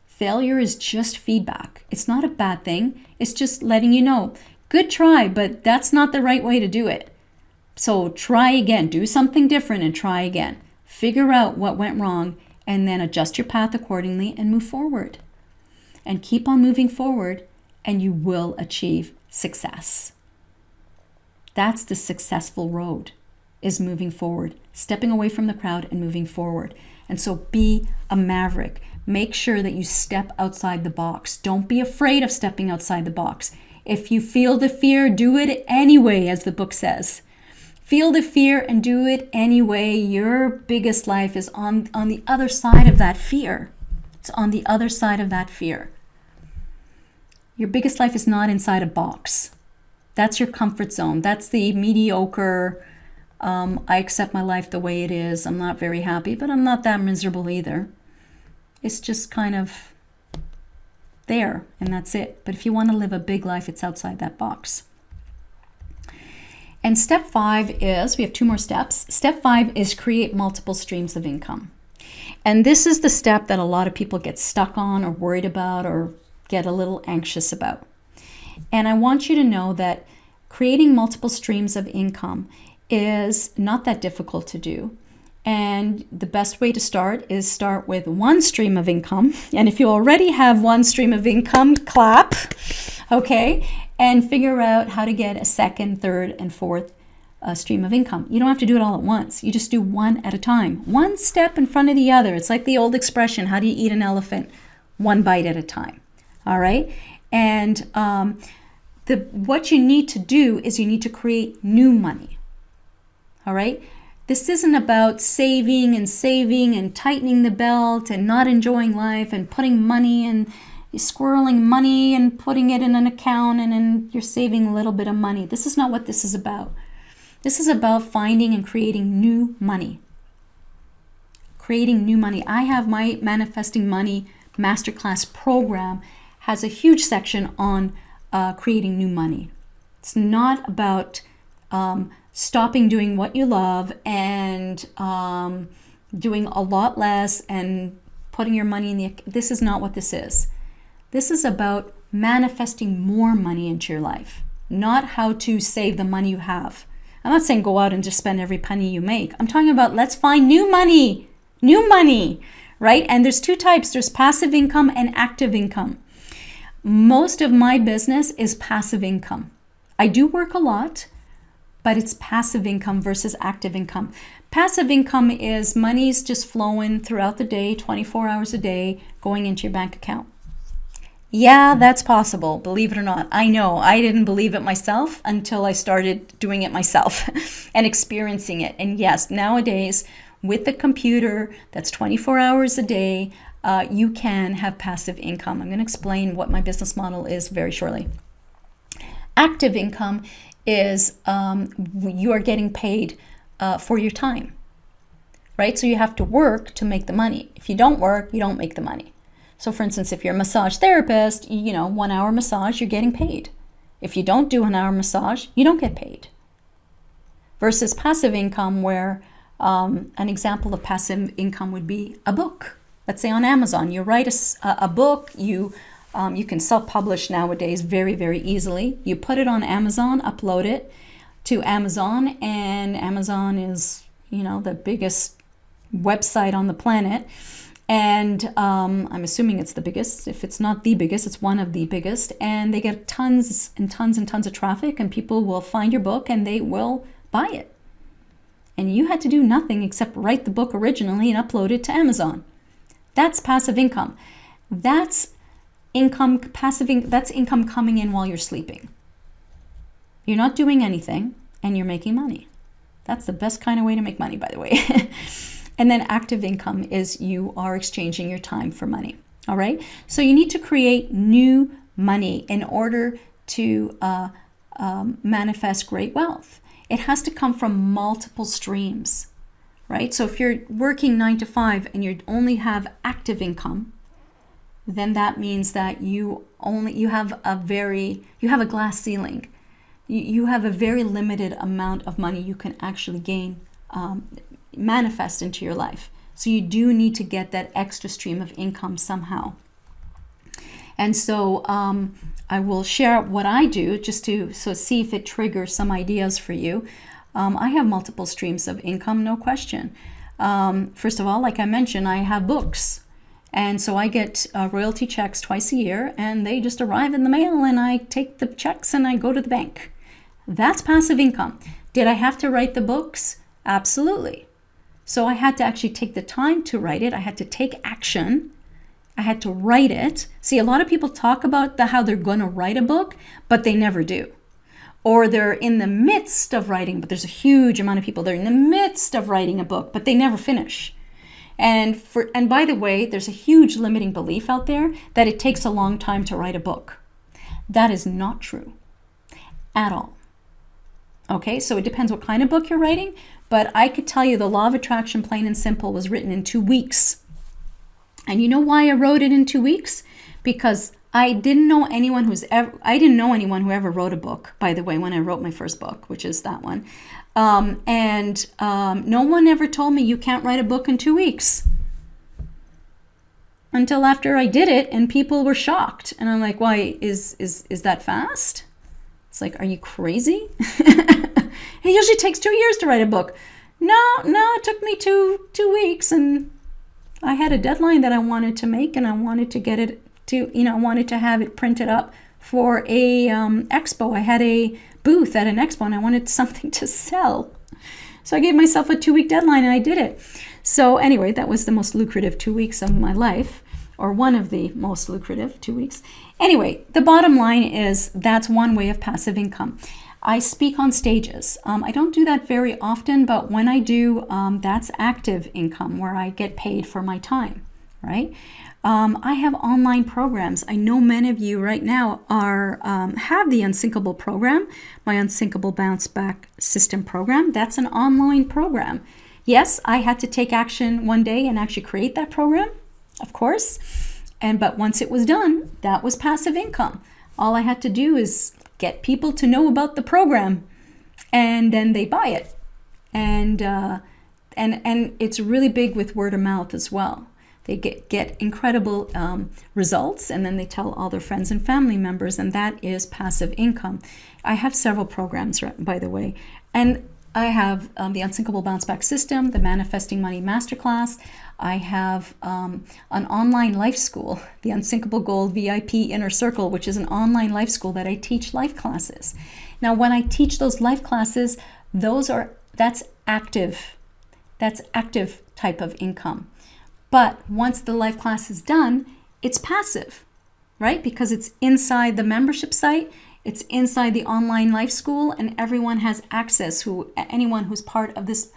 Failure is just feedback. It's not a bad thing. It's just letting you know, good try, but that's not the right way to do it. So try again. Do something different and try again. Figure out what went wrong and then adjust your path accordingly and move forward. And keep on moving forward and you will achieve success. That's the successful road, is moving forward, stepping away from the crowd and moving forward. And so be a maverick. Make sure that you step outside the box. Don't be afraid of stepping outside the box. If you feel the fear, do it anyway, as the book says. Feel the fear and do it anyway. Your biggest life is on the other side of that fear. It's on the other side of that fear. Your biggest life is not inside a box. That's your comfort zone. That's the mediocre, I accept my life the way it is. I'm not very happy, but I'm not that miserable either. It's just kind of there, and that's it. But if you want to live a big life, it's outside that box. And step 5 is, we have 2 more steps. Step 5 is create multiple streams of income. And this is the step that a lot of people get stuck on or worried about or get a little anxious about. And I want you to know that creating multiple streams of income is not that difficult to do. And the best way to start is start with one stream of income. And if you already have one stream of income, clap, okay? And figure out how to get a second, third, and fourth stream of income. You don't have to do it all at once. You just do one at a time. One step in front of the other. It's like the old expression, how do you eat an elephant? One bite at a time, all right? And what you need to do is you need to create new money, all right? This isn't about saving and tightening the belt and not enjoying life and putting money and squirreling money and putting it in an account and then you're saving a little bit of money. This is not what this is about. This is about finding and creating new money. Creating new money. I have my Manifesting Money Masterclass program has a huge section on creating new money. It's not about stopping doing what you love and doing a lot less and putting your money in the... This is not what this is. This is about manifesting more money into your life, not how to save the money you have. I'm not saying go out and just spend every penny you make. I'm talking about let's find new money, right? And there's 2 types. There's passive income and active income. Most of my business is passive income. I do work a lot, but it's passive income versus active income. Passive income is money's just flowing throughout the day, 24 hours a day, going into your bank account. Yeah, that's possible, believe it or not. I know I didn't believe it myself until I started doing it myself and experiencing it. And yes, nowadays, with the computer that's 24 hours a day, you can have passive income. I'm going to explain what my business model is very shortly. Active income is you are getting paid for your time, right? So you have to work to make the money. If you don't work, you don't make the money. So for instance, if you're a massage therapist, 1 hour massage, you're getting paid. If you don't do an hour massage, you don't get paid. Versus passive income, where an example of passive income would be a book. Let's say on Amazon, you write a book, you can self-publish nowadays very, very easily. You put it on Amazon, upload it to Amazon, and Amazon is, the biggest website on the planet. And I'm assuming it's the biggest. If it's not the biggest, it's one of the biggest. And they get tons and tons and tons of traffic, and people will find your book and they will buy it. And you had to do nothing except write the book originally and upload it to Amazon. That's passive income. That's income coming in while you're sleeping. You're not doing anything and you're making money. That's the best kind of way to make money, by the way. And then active income is you are exchanging your time for money. All right. So you need to create new money in order to manifest great wealth. It has to come from multiple streams, right? So if you're working 9 to 5 and you only have active income, then that means that you have a glass ceiling. You have a very limited amount of money you can actually gain, manifest into your life. So you do need to get that extra stream of income somehow. And so I will share what I do just to see if it triggers some ideas for you. I have multiple streams of income, no question. First of all, like I mentioned, I have books. And so I get royalty checks twice a year, and they just arrive in the mail, and I take the checks and I go to the bank. That's passive income. Did I have to write the books? Absolutely. So I had to actually take the time to write it. I had to take action. I had to write it. See, a lot of people talk about how they're going to write a book, but they never do. Or they're in the midst of writing, but there's a huge amount of people, they're in the midst of writing a book, but they never finish. And by the way, there's a huge limiting belief out there that it takes a long time to write a book. That is not true at all. Okay, so it depends what kind of book you're writing, but I could tell you the Law of Attraction, plain and simple, was written in 2 weeks. And you know why I wrote it in 2 weeks? Because I didn't know anyone who ever wrote a book, by the way, when I wrote my first book, which is that one. No one ever told me you can't write a book in 2 weeks. Until after I did it, and people were shocked. And I'm like, why, is that fast? It's like, are you crazy? It usually takes 2 years to write a book. No, it took me two weeks, and I had a deadline that I wanted to make, and I wanted to get it to, I wanted to have it printed up for a expo. I had a booth at an expo, and I wanted something to sell. So I gave myself a 2-week deadline, and I did it. So anyway, that was the most lucrative 2 weeks of my life, or one of the most lucrative 2 weeks. Anyway, the bottom line is that's one way of passive income. I speak on stages. I don't do that very often, but when I do, that's active income, where I get paid for my time, right? I have online programs. I know many of you right now have the Unsinkable program, my Unsinkable Bounce Back System program. That's an online program. Yes, I had to take action one day and actually create that program, of course. But once it was done, that was passive income. All I had to do is get people to know about the program, and then they buy it. And it's really big with word of mouth as well. They get incredible results, and then they tell all their friends and family members, and that is passive income. I have several programs, by the way, and I have the Unsinkable Bounce Back System, the Manifesting Money Masterclass. I have an online life school, the Unsinkable Gold VIP Inner Circle, which is an online life school that I teach life classes. Now, when I teach those life classes, that's active type of income. But once the life class is done, it's passive, right? Because it's inside the membership site, it's inside the online life school, and everyone has access. Anyone who's part of this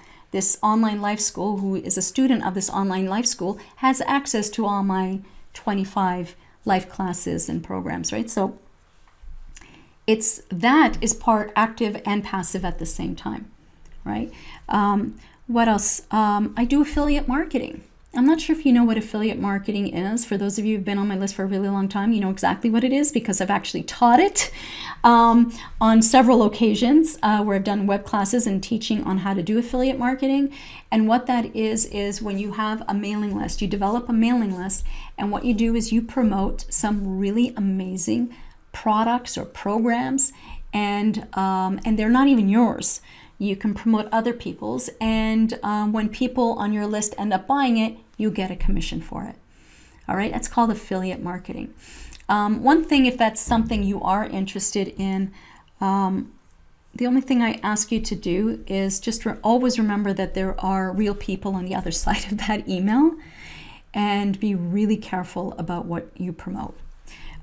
online life school, who is a student of this online life school, has access to all my 25 life classes and programs, right? So that is part active and passive at the same time, right? What else? I do affiliate marketing. I'm not sure if you know what affiliate marketing is. For those of you who've been on my list for a really long time, you know exactly what it is because I've actually taught it on several occasions where I've done web classes and teaching on how to do affiliate marketing. And what that is when you have a mailing list, you develop a mailing list, and what you do is you promote some really amazing products or programs, and they're not even yours. You can promote other people's, and when people on your list end up buying it, you get a commission for it. All right, that's called affiliate marketing. One thing, if that's something you are interested in, the only thing I ask you to do is just always remember that there are real people on the other side of that email, and be really careful about what you promote,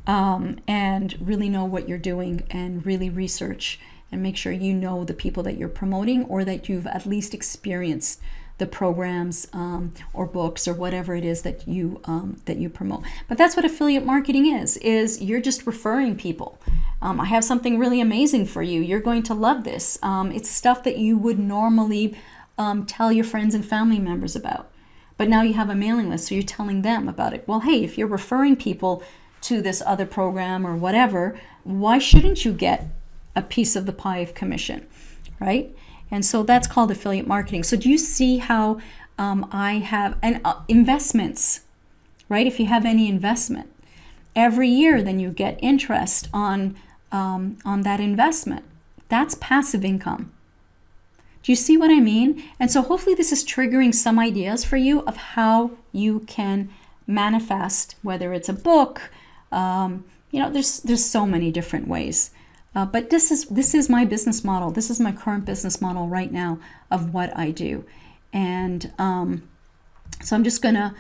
and really know what you're doing, and really research and make sure you know the people that you're promoting, or that you've at least experienced the programs or books or whatever it is that you promote. But that's what affiliate marketing is you're just referring people. I have something really amazing for you. You're going to love this. It's stuff that you would normally tell your friends and family members about. But now you have a mailing list, so you're telling them about it. Well, hey, if you're referring people to this other program or whatever, why shouldn't you get a piece of the pie of commission, right? And so that's called affiliate marketing. So do you see how I have investments, right? If you have any investment, every year then you get interest on that investment. That's passive income. Do you see what I mean? And so hopefully this is triggering some ideas for you of how you can manifest, whether it's a book, there's so many different ways. But this is my business model. This is my current business model right now of what I do. And so I'm just going to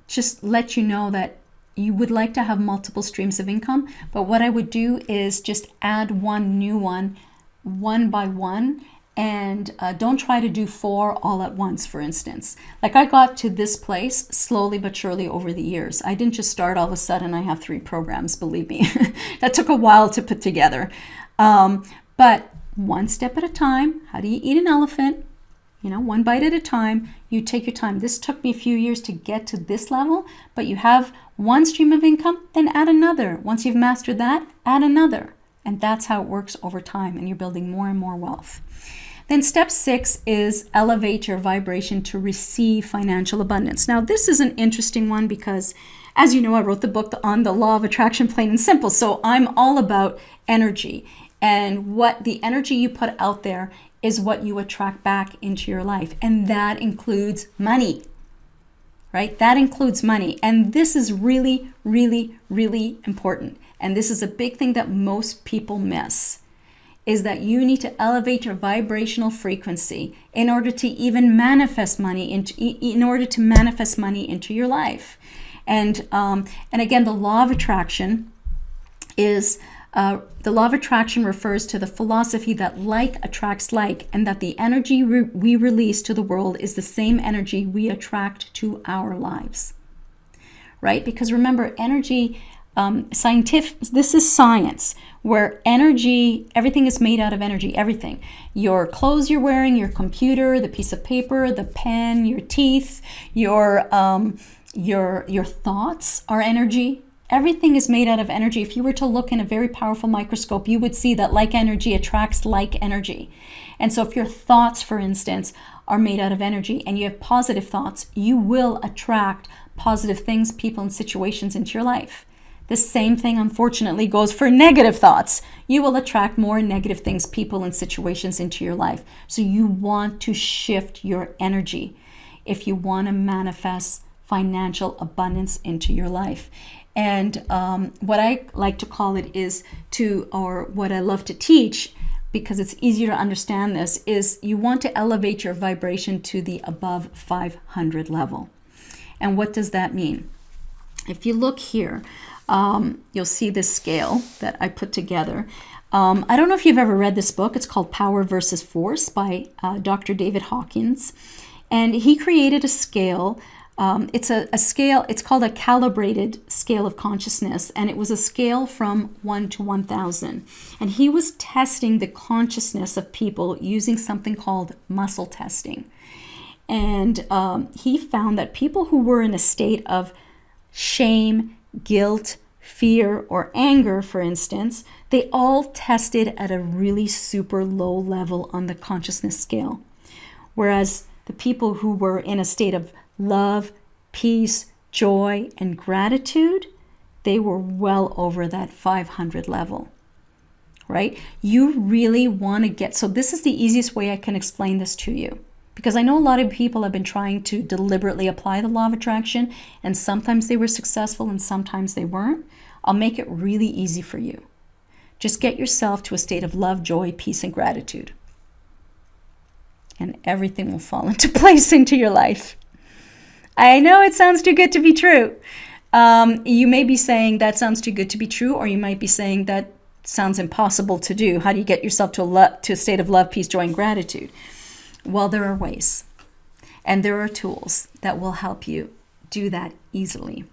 just let you know that you would like to have multiple streams of income. But what I would do is just add one new one by one. And don't try to do 4 all at once, for instance. Like I got to this place slowly but surely over the years. I didn't just start all of a sudden, I have 3 programs, believe me. That took a while to put together. But one step at a time. How do you eat an elephant? One bite at a time. You take your time. This took me a few years to get to this level, but you have one stream of income, then add another. Once you've mastered that, add another. And that's how it works over time, and you're building more and more wealth. Then step 6 is elevate your vibration to receive financial abundance. Now, this is an interesting one because, as you know, I wrote the book on the law of attraction, plain and simple. So I'm all about energy. And what the energy you put out there is what you attract back into your life. And that includes money, right? That includes money. And this is really, really, really important. And this is a big thing that most people miss, is that you need to elevate your vibrational frequency in order to even manifest money into your life. And again, the law of attraction refers to the philosophy that like attracts like, and that the energy we release to the world is the same energy we attract to our lives, right? Because remember, energy, this is science, where energy, everything is made out of energy, everything. Your clothes you're wearing, your computer, the piece of paper, the pen, your teeth, your thoughts are energy. Everything is made out of energy. If you were to look in a very powerful microscope, you would see that like energy attracts like energy. And so if your thoughts, for instance, are made out of energy and you have positive thoughts, you will attract positive things, people, and situations into your life. The same thing, unfortunately, goes for negative thoughts. You will attract more negative things, people, and situations into your life. So you want to shift your energy if you want to manifest financial abundance into your life. And what I like to call it or what I love to teach, because it's easier to understand this, is you want to elevate your vibration to the above 500 level. And what does that mean? If you look here, you'll see this scale that I put together. I don't know if you've ever read this book. It's called Power versus Force by Dr. David Hawkins. And he created a scale. It's a scale, it's called a calibrated scale of consciousness. And it was a scale from 1 to 1,000. And he was testing the consciousness of people using something called muscle testing. And he found that people who were in a state of shame, guilt, fear, or anger, for instance, they all tested at a really super low level on the consciousness scale. Whereas the people who were in a state of love, peace, joy, and gratitude, they were well over that 500 level, right? You really want to get, so this is the easiest way I can explain this to you. Because I know a lot of people have been trying to deliberately apply the law of attraction, and sometimes they were successful and sometimes they weren't. I'll make it really easy for you. Just get yourself to a state of love, joy, peace, and gratitude. And everything will fall into place into your life. I know it sounds too good to be true. You may be saying that sounds too good to be true, or you might be saying that sounds impossible to do. How do you get yourself to a state of love, peace, joy, and gratitude? Well, there are ways, and there are tools that will help you do that easily.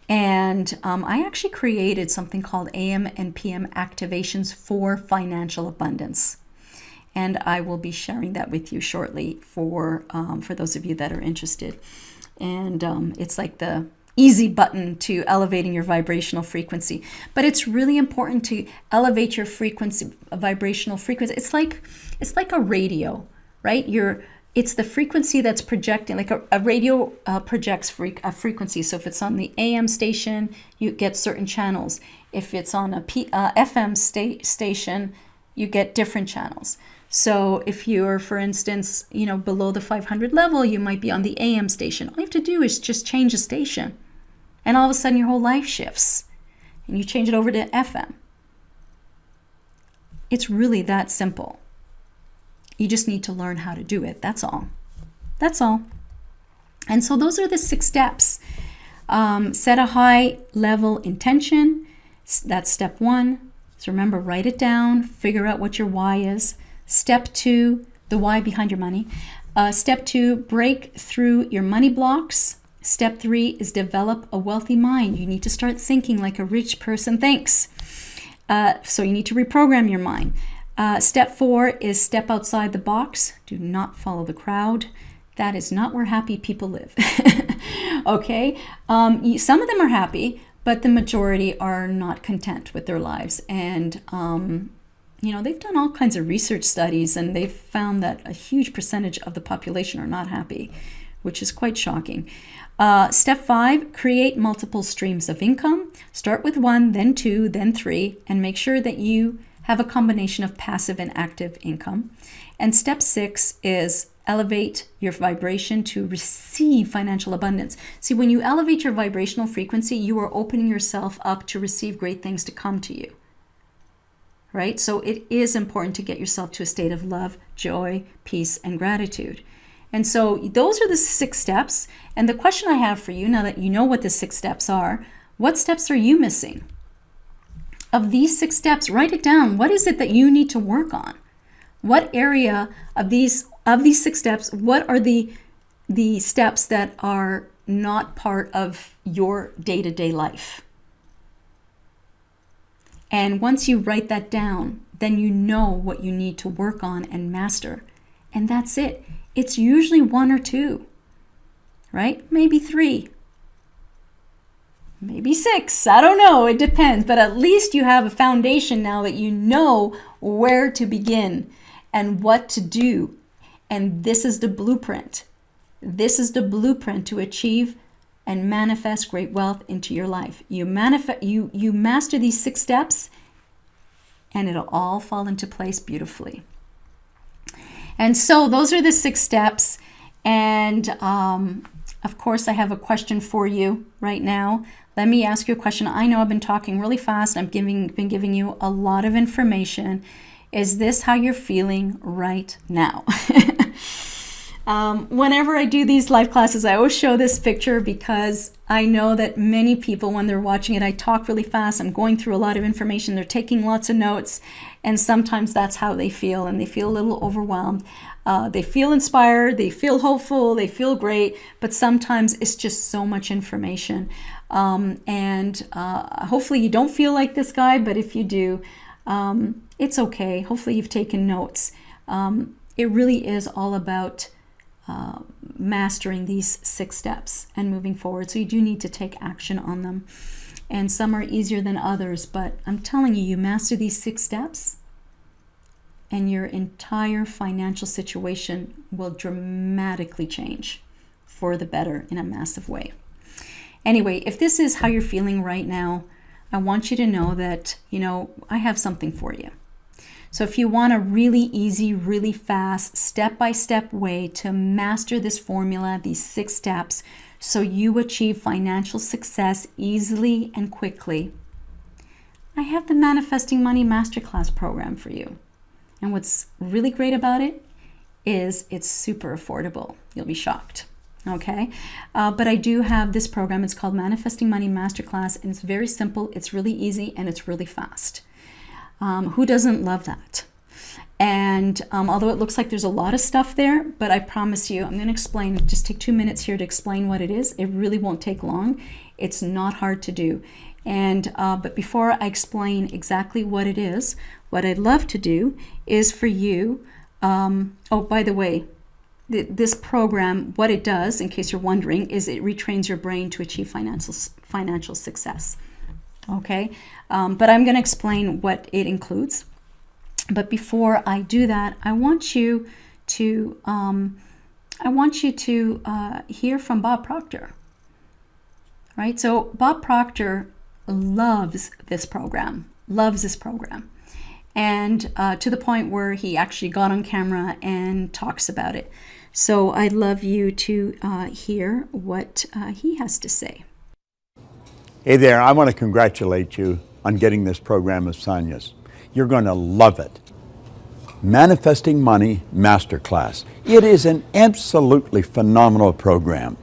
And I actually created something called AM and PM activations for financial abundance. And I will be sharing that with you shortly for those of you that are interested. And it's like the easy button to elevating your vibrational frequency. But it's really important to elevate your frequency, vibrational frequency. It's like a radio, right? It's the frequency that's projecting, like a radio projects a frequency. So if it's on the AM station, you get certain channels. If it's on a FM station, you get different channels. So if you're, for instance, below the 500 level, you might be on the AM station. All you have to do is just change the station. And all of a sudden your whole life shifts. And you change it over to FM. It's really that simple. You just need to learn how to do it. That's all. That's all. And so those are the 6 steps. Set a high level intention. That's step 1. So remember, write it down. Figure out what your why is. Step 2, the why behind your money. Step 2, break through your money blocks. Step 3 is develop a wealthy mind. You need to start thinking like a rich person thinks. So you need to reprogram your mind. Step 4 is step outside the box. Do not follow the crowd. That is not where happy people live. Okay? Some of them are happy, but the majority are not content with their lives. And, they've done all kinds of research studies, and they've found that a huge percentage of the population are not happy, which is quite shocking. Step 5, create multiple streams of income. Start with 1, then 2, then 3, and make sure that you have a combination of passive and active income. And step 6 is elevate your vibration to receive financial abundance. See, when you elevate your vibrational frequency, you are opening yourself up to receive great things to come to you. Right? So it is important to get yourself to a state of love, joy, peace, and gratitude. And so those are the 6 steps. And the question I have for you, now that you know what the 6 steps are, what steps are you missing? Of these 6 steps, write it down. What is it that you need to work on? What area of these 6 steps, what are the steps that are not part of your day-to-day life? And once you write that down, then you know what you need to work on and master. And that's it. It's usually 1 or 2, right? Maybe 3. Maybe 6, I don't know, it depends. But at least you have a foundation now that you know where to begin and what to do. And this is the blueprint. This is the blueprint to achieve and manifest great wealth into your life. You master these 6 steps, and it'll all fall into place beautifully. And so those are the 6 steps. And of course, I have a question for you right now. Let me ask you a question. I know I've been talking really fast. I've been giving you a lot of information. Is this how you're feeling right now? Whenever I do these live classes, I always show this picture because I know that many people, when they're watching it, I talk really fast. I'm going through a lot of information. They're taking lots of notes. And sometimes that's how they feel. And they feel a little overwhelmed. They feel inspired. They feel hopeful. They feel great. But sometimes it's just so much information. Hopefully you don't feel like this guy. But if you do, it's okay. Hopefully you've taken notes. It really is all about mastering these 6 steps and moving forward. So you do need to take action on them. And some are easier than others, but I'm telling you, you master these 6 steps and your entire financial situation will dramatically change for the better in a massive way. Anyway, if this is how you're feeling right now, I want you to know that, I have something for you. So if you want a really easy, really fast, step-by-step way to master this formula, these 6 steps, so you achieve financial success easily and quickly, I have the Manifesting Money Masterclass program for you. And what's really great about it is it's super affordable. You'll be shocked. Okay, but I do have this program. It's called Manifesting Money Masterclass, and it's very simple. It's really easy, and it's really fast. Who doesn't love that? And although it looks like there's a lot of stuff there, but I promise you, I'm going to explain, just take 2 minutes here to explain what it is. It really won't take long. It's not hard to do. And but before I explain exactly what it is, what I'd love to do is for you, oh, by the way, this program, what it does, in case you're wondering, is it retrains your brain to achieve financial success. Okay, but I'm going to explain what it includes. But before I do that, I want you to hear from Bob Proctor. Right? So Bob Proctor loves this program, and to the point where he actually got on camera and talks about it. So I'd love you to hear what he has to say. Hey there, I want to congratulate you on getting this program of Sonia's. You're going to love it. Manifesting Money Masterclass. It is an absolutely phenomenal program.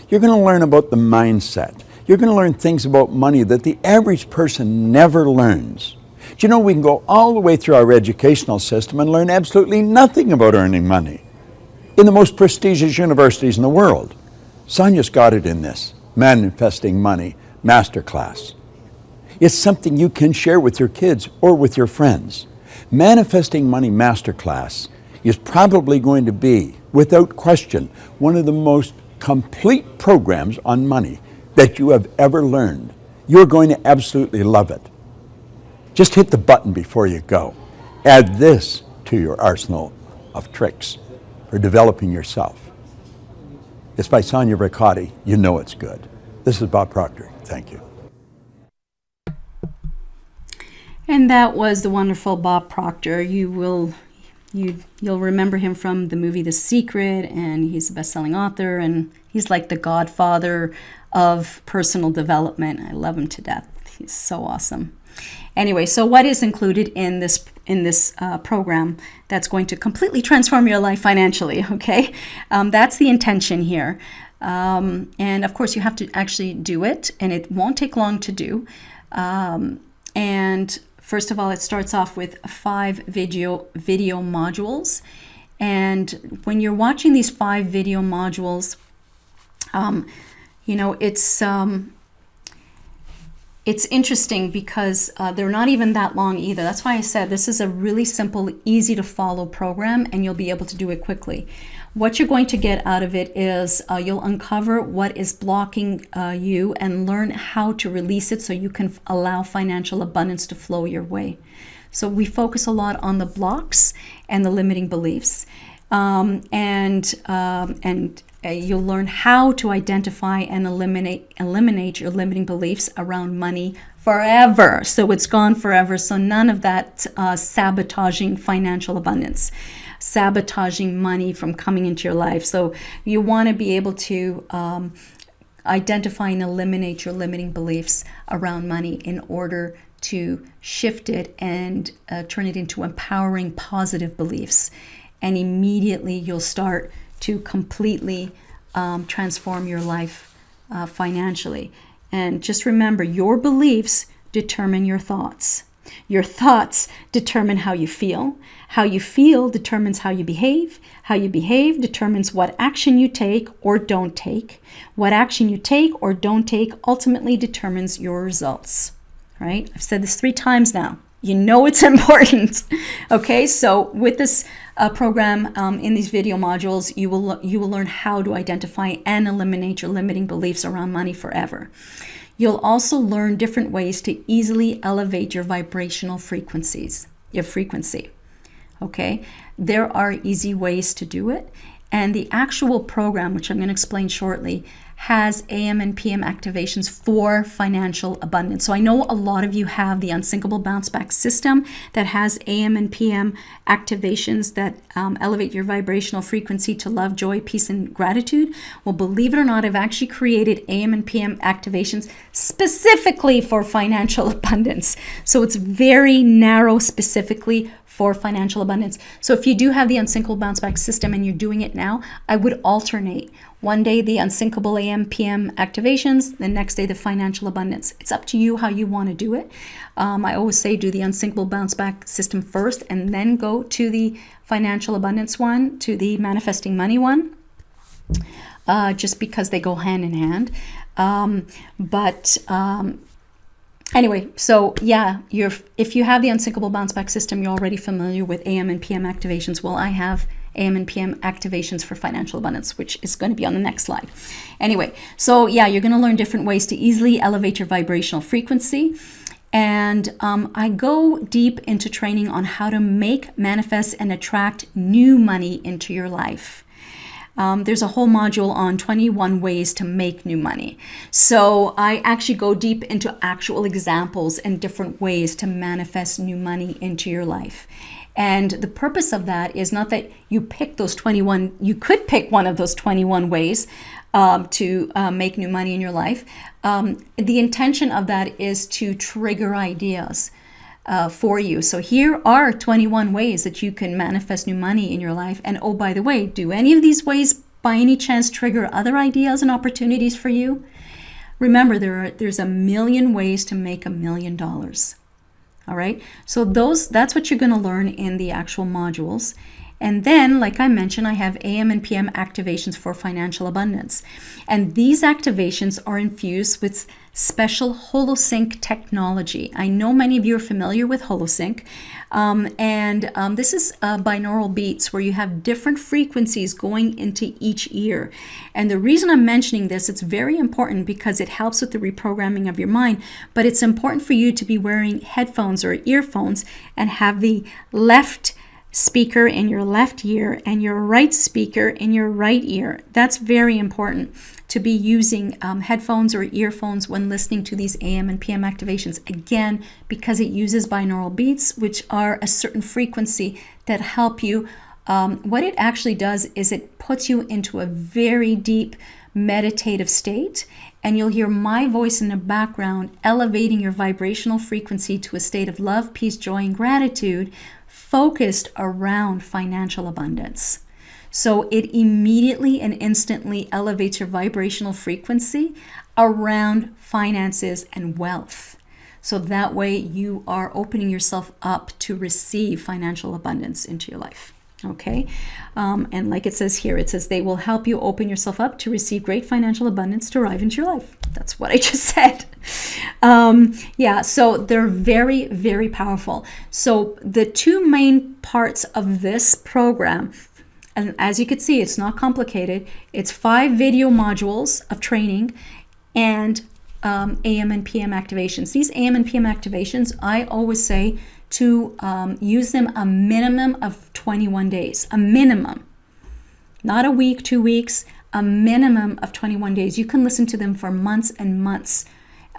You're going to learn about the mindset. You're going to learn things about money that the average person never learns. Do you know we can go all the way through our educational system and learn absolutely nothing about earning money in the most prestigious universities in the world. Sonia's got it in this Manifesting Money Masterclass. It's something you can share with your kids or with your friends. Manifesting Money Masterclass is probably going to be, without question, one of the most complete programs on money that you have ever learned. You're going to absolutely love it. Just hit the button before you go. Add this to your arsenal of tricks for developing yourself. It's by Finanziaria-Ricotta. You know it's good. This is Bob Proctor. Thank you. And that was the wonderful Bob Proctor. You'll remember him from the movie The Secret, and he's a best-selling author, and he's like the godfather of personal development. I love him to death. He's so awesome. Anyway, so what is included in this program that's going to completely transform your life financially? Okay, that's the intention here. And of course, you have to actually do it, and it won't take long to do. And first of all, it starts off with 5 video modules. And when you're watching these 5 video modules, it's interesting because they're not even that long either. That's why I said this is a really simple, easy to follow program, and you'll be able to do it quickly. What you're going to get out of it is you'll uncover what is blocking you and learn how to release it so you can allow financial abundance to flow your way. So we focus a lot on the blocks and the limiting beliefs. And you'll learn how to identify and eliminate your limiting beliefs around money forever. So it's gone forever. So none of that sabotaging financial abundance, sabotaging money from coming into your life. So you want to be able to identify and eliminate your limiting beliefs around money in order to shift it and turn it into empowering positive beliefs. And immediately you'll start to completely transform your life financially. And just remember, your beliefs determine your thoughts. Your thoughts determine how you feel. How you feel determines how you behave. How you behave determines what action you take or don't take. What action you take or don't take ultimately determines your results, right? I've said this 3 times now. You know it's important. Okay, so with this program, in these video modules, you will learn how to identify and eliminate your limiting beliefs around money forever. You'll also learn different ways to easily elevate your vibrational frequencies, your frequency. Okay, there are easy ways to do it. And the actual program, which I'm going to explain shortly, has AM and PM activations for financial abundance. So I know a lot of you have the Unsinkable Bounce Back system that has AM and PM activations that elevate your vibrational frequency to love, joy, peace, and gratitude. Well, believe it or not, I've actually created AM and PM activations specifically for financial abundance. So it's very narrow, specifically for financial abundance. So if you do have the Unsinkable Bounce Back system and you're doing it now, I would alternate. One day the Unsinkable AM PM activations, the next day the financial abundance. It's up to you how you want to do it. I always say do the Unsinkable Bounce Back system first and then go to the financial abundance one, to the manifesting money one, just because they go hand in hand. Anyway, so yeah, if you have the Unsinkable Bounce Back system, you're already familiar with AM and PM activations. Well, I have AM and PM activations for financial abundance, which is going to be on the next slide. Anyway, so yeah, you're going to learn different ways to easily elevate your vibrational frequency. And I go deep into training on how to make, manifest, and attract new money into your life. There's a whole module on 21 ways to make new money. So I actually go deep into actual examples and different ways to manifest new money into your life. And the purpose of that is not that you pick those 21, you could pick one of those 21 ways to make new money in your life. The intention of that is to trigger ideas for you. So here are 21 ways that you can manifest new money in your life. And oh, by the way, do any of these ways by any chance trigger other ideas and opportunities for you? Remember, there's 1 million ways to make $1 million. All right. So that's what you're going to learn in the actual modules. And then, like I mentioned, I have AM and PM activations for financial abundance. And these activations are infused with special holosync technology. I know many of you are familiar with holosync. This is binaural beats where you have different frequencies going into each ear. And the reason I'm mentioning this, it's very important because it helps with the reprogramming of your mind, but it's important for you to be wearing headphones or earphones and have the left speaker in your left ear and your right speaker in your right ear. That's very important to be using headphones or earphones when listening to these AM and PM activations. Again, because it uses binaural beats, which are a certain frequency that help you. What it actually does is it puts you into a very deep meditative state, and you'll hear my voice in the background elevating your vibrational frequency to a state of love, peace, joy, and gratitude focused around financial abundance. So it immediately and instantly elevates your vibrational frequency around finances and wealth. So that way you are opening yourself up to receive financial abundance into your life. Okay. And like it says here, it says they will help you open yourself up to receive great financial abundance to arrive into your life. That's what I just said. So they're very, very powerful. So the two main parts of this program, and as you can see, it's not complicated. It's 5 video modules of training and AM and PM activations. These AM and PM activations, I always say to use them a minimum of 21 days. A minimum. Not a week, 2 weeks, a minimum of 21 days. You can listen to them for months and months.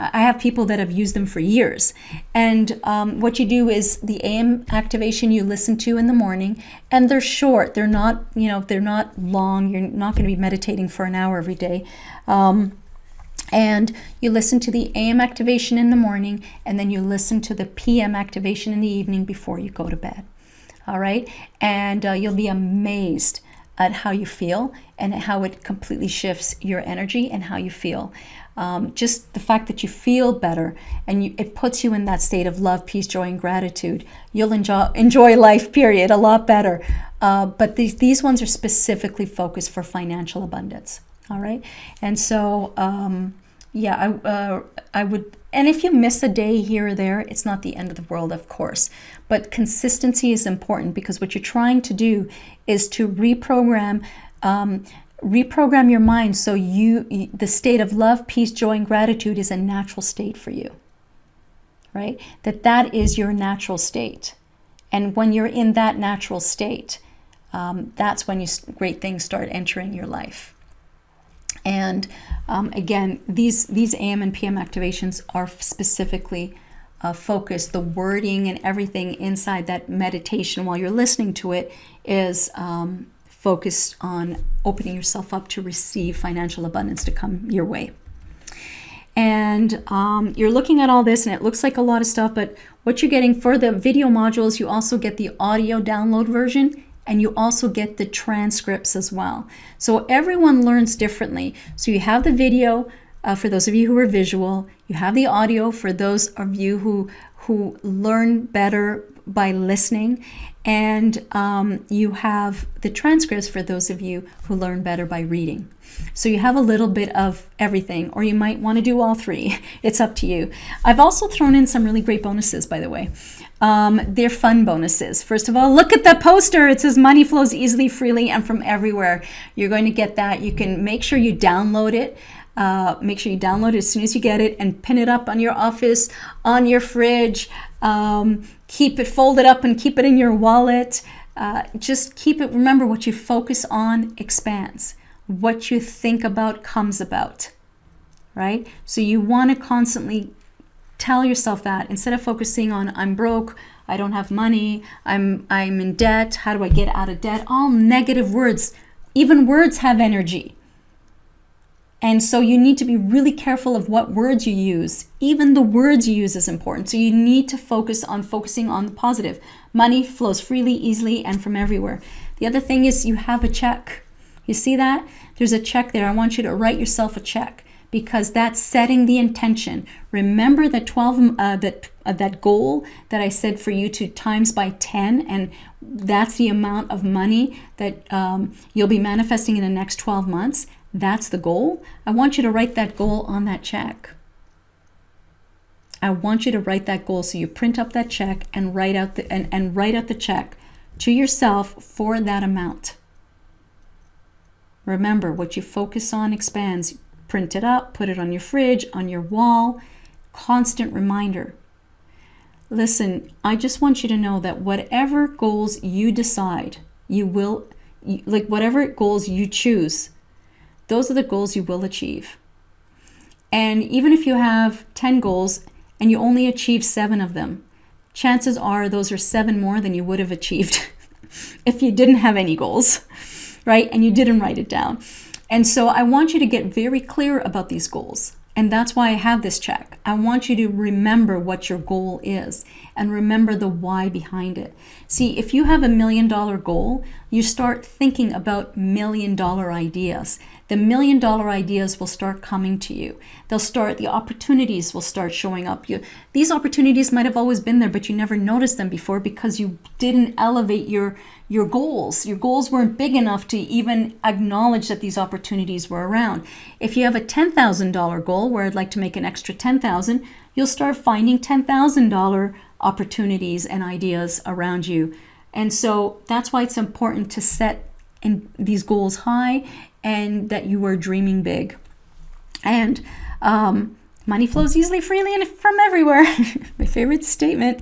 I have people that have used them for years. And what you do is the AM activation you listen to in the morning, and they're short. They're not, they're not long. You're not going to be meditating for an hour every day. And you listen to the AM activation in the morning, and then you listen to the PM activation in the evening before you go to bed. All right? And you'll be amazed at how you feel and how it completely shifts your energy and how you feel. Just the fact that you feel better and it puts you in that state of love, peace, joy, and gratitude. You'll enjoy life, period, a lot better. But these ones are specifically focused for financial abundance. All right. And so, I would, and if you miss a day here or there, it's not the end of the world, of course. But consistency is important, because what you're trying to do is to reprogram your mind so the state of love, peace, joy, and gratitude is a natural state for you, right? That is your natural state. And when you're in that natural state, that's when great things start entering your life. And again, these AM and PM activations are specifically focused. The wording and everything inside that meditation while you're listening to it is focused on opening yourself up to receive financial abundance to come your way. And you're looking at all this and it looks like a lot of stuff, but what you're getting for the video modules, you also get the audio download version, and you also get the transcripts as well. So everyone learns differently. So you have the video for those of you who are visual, you have the audio for those of you who learn better by listening, and you have the transcripts for those of you who learn better by reading. So you have a little bit of everything, or you might want to do all three. It's up to you. I've also thrown in some really great bonuses, by the way. They're fun bonuses. First of all, look at that poster. It says money flows easily, freely, and from everywhere. You're going to get that. You can make sure you download it. Make sure you download it as soon as you get it and pin it up on your office, on your fridge. Keep it folded up and keep it in your wallet. Just keep it. Remember, what you focus on expands. What you think about comes about, right? So you want to constantly tell yourself that, instead of focusing on I'm broke, I don't have money, I'm in debt, how do I get out of debt? All negative words. Even words have energy. And so you need to be really careful of what words you use. Even the words you use is important. So you need to focusing on the positive. Money flows freely, easily, and from everywhere. The other thing is you have a check. You see that? There's a check there. I want you to write yourself a check, because that's setting the intention. Remember that that goal that I said for you to times by 10, and that's the amount of money that you'll be manifesting in the next 12 months. That's the goal. I want you to write that goal on that check. I want you to write that goal. So you print up that check and write out the check to yourself for that amount. Remember, what you focus on expands. Print it up, put it on your fridge, on your wall. Constant reminder. Listen, I just want you to know that whatever goals you decide, whatever goals you choose, those are the goals you will achieve. And even if you have 10 goals and you only achieve 7 of them, chances are those are 7 more than you would have achieved if you didn't have any goals, right? And you didn't write it down. And so I want you to get very clear about these goals. And that's why I have this check. I want you to remember what your goal is and remember the why behind it. See, if you have $1 million goal, you start thinking about $1 million ideas. The $1 million ideas will start coming to you. The opportunities will start showing up. These opportunities might have always been there, but you never noticed them before because you didn't elevate your goals. Your goals weren't big enough to even acknowledge that these opportunities were around. If you have a $10,000 goal where I'd like to make an extra $10,000, you'll start finding $10,000 opportunities and ideas around you. And so that's why it's important to set these goals high and that you are dreaming big. And money flows easily, freely, and from everywhere. My favorite statement.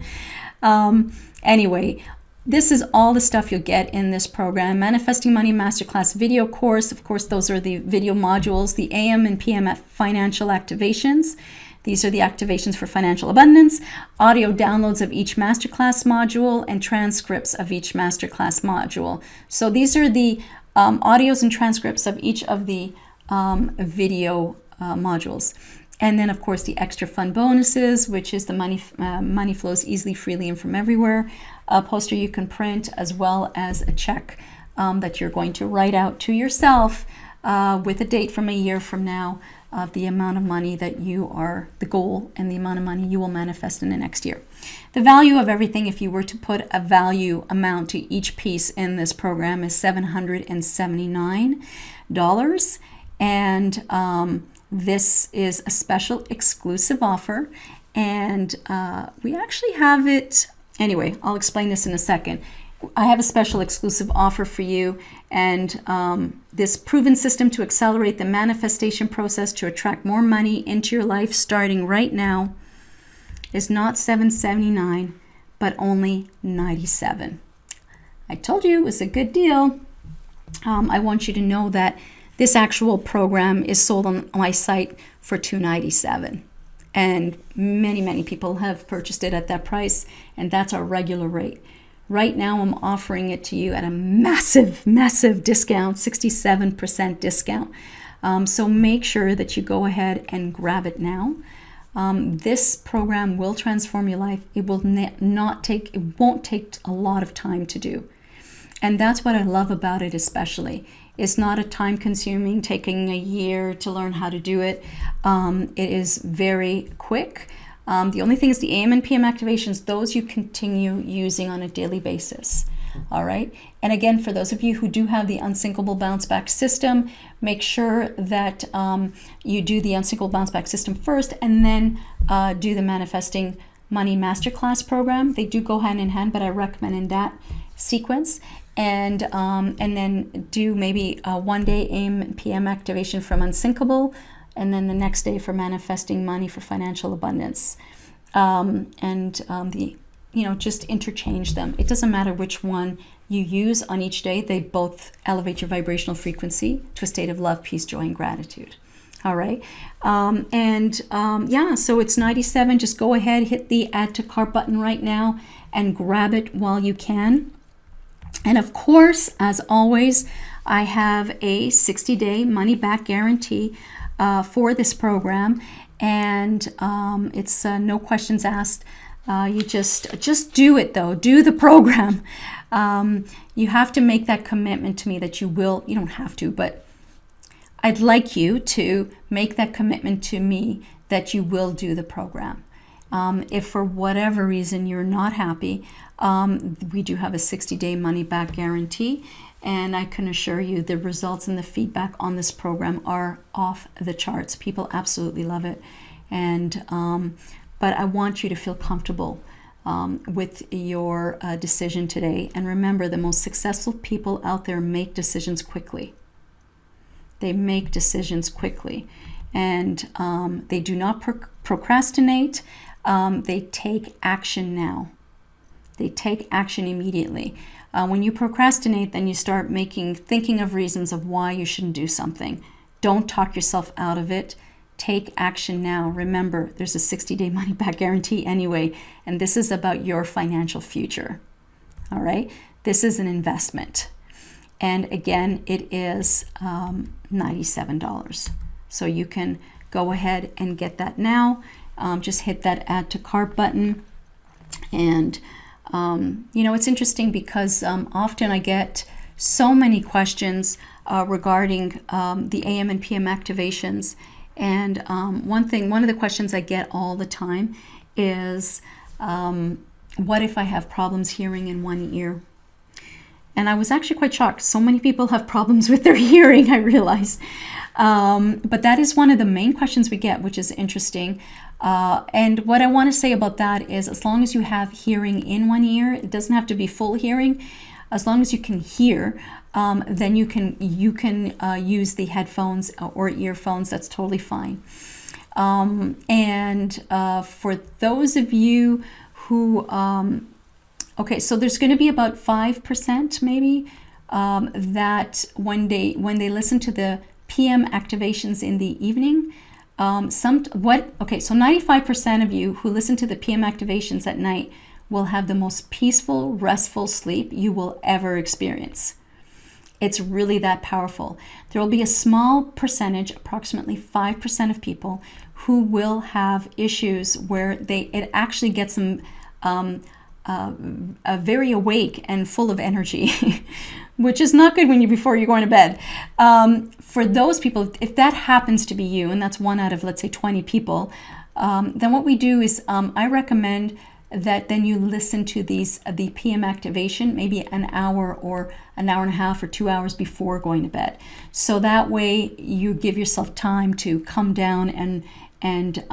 Anyway, this is all the stuff you'll get in this program. Manifesting Money Masterclass video course. Of course, those are the video modules, the AM and PM financial activations. These are the activations for financial abundance, audio downloads of each masterclass module, and transcripts of each masterclass module. So these are the audios and transcripts of each of the video modules. And then, of course, the extra fun bonuses, which is the money flows easily, freely, and from everywhere. A poster you can print, as well as a check that you're going to write out to yourself with a date from a year from now of the amount of money that you are, the goal, and the amount of money you will manifest in the next year. The value of everything, if you were to put a value amount to each piece in this program, is $779. And this is a special exclusive offer. And we actually have it, anyway, I'll explain this in a second. I have a special exclusive offer for you, and this proven system to accelerate the manifestation process to attract more money into your life starting right now is not $779, but only $97. I told you it was a good deal. I want you to know that this actual program is sold on my site for $297. And many people have purchased it at that price, and that's our regular rate. Right now, I'm offering it to you at a massive discount, 67% discount. So make sure that you go ahead and grab it now. This program will transform your life. It won't take a lot of time to do. And that's what I love about it especially. It's not a time-consuming, taking a year to learn how to do it. It is very quick. The only thing is the AM and PM activations, those you continue using on a daily basis. All right. And again, for those of you who do have the unsinkable bounce back system, make sure that you do the unsinkable bounce back system first, and then do the manifesting money masterclass program. They do go hand in hand, but I recommend in that sequence. And then do maybe a 1 day AM and PM activation from unsinkable, and then the next day for manifesting money for financial abundance. Just interchange them. It doesn't matter which one you use on each day. They both elevate your vibrational frequency to a state of love, peace, joy, and gratitude. All right. So it's 97. Just go ahead, hit the add to cart button right now and grab it while you can. And of course, as always, I have a 60-day money-back guarantee for this program, and it's no questions asked. You just do it though. Do the program. You have to make that commitment to me that you will. You don't have to, but I'd like you to make that commitment to me that you will do the program. If for whatever reason you're not happy, we do have a 60-day money-back guarantee. And I can assure you the results and the feedback on this program are off the charts. People absolutely love it. And but I want you to feel comfortable with your decision today. And remember, the most successful people out there make decisions quickly. They make decisions quickly. And they do not procrastinate. They take action now. They take action immediately. When you procrastinate, then you start thinking of reasons of why you shouldn't do something. Don't talk yourself out of it. Take action now. Remember, there's a 60-day money-back guarantee anyway, and this is about your financial future. All right? This is an investment. And again, it is $97. So you can go ahead and get that now. Just hit that add to cart button. And it's interesting because often I get so many questions regarding the AM and PM activations. And one of the questions I get all the time is, what if I have problems hearing in one ear? And I was actually quite shocked. So many people have problems with their hearing, I realize. But that is one of the main questions we get, which is interesting. And what I want to say about that is, as long as you have hearing in one ear, it doesn't have to be full hearing. As long as you can hear, then you can use the headphones or earphones. That's totally fine. For those of you who, so there's going to be about 5% maybe that when they listen to the PM activations in the evening. So 95% of you who listen to the PM activations at night will have the most peaceful, restful sleep you will ever experience. It's really that powerful. There will be a small percentage, approximately 5% of people, who will have issues where it actually gets them very awake and full of energy. which is not good before you're going to bed. For those people, if that happens to be you, and that's 1 out of, let's say, 20 people, then what we do is I recommend that then you listen to the PM activation maybe an hour or an hour and a half or 2 hours before going to bed. So that way you give yourself time to come down and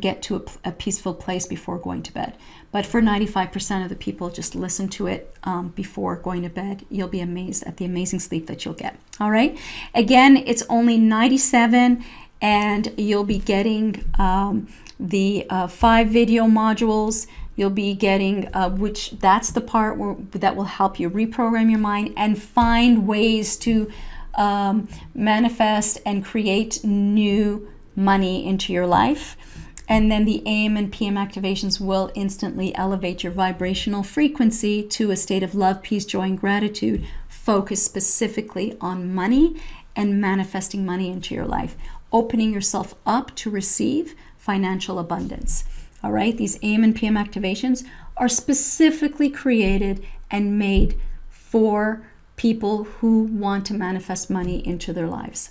get to a peaceful place before going to bed. But for 95% of the people, just listen to it before going to bed. You'll be amazed at the amazing sleep that you'll get. All right. Again, it's only $97, and you'll be getting the 5 video modules. You'll be getting, which that's the part that will help you reprogram your mind and find ways to manifest and create new money into your life. And then the AM and PM activations will instantly elevate your vibrational frequency to a state of love, peace, joy, and gratitude, focused specifically on money and manifesting money into your life, opening yourself up to receive financial abundance. All right, these AM and PM activations are specifically created and made for people who want to manifest money into their lives.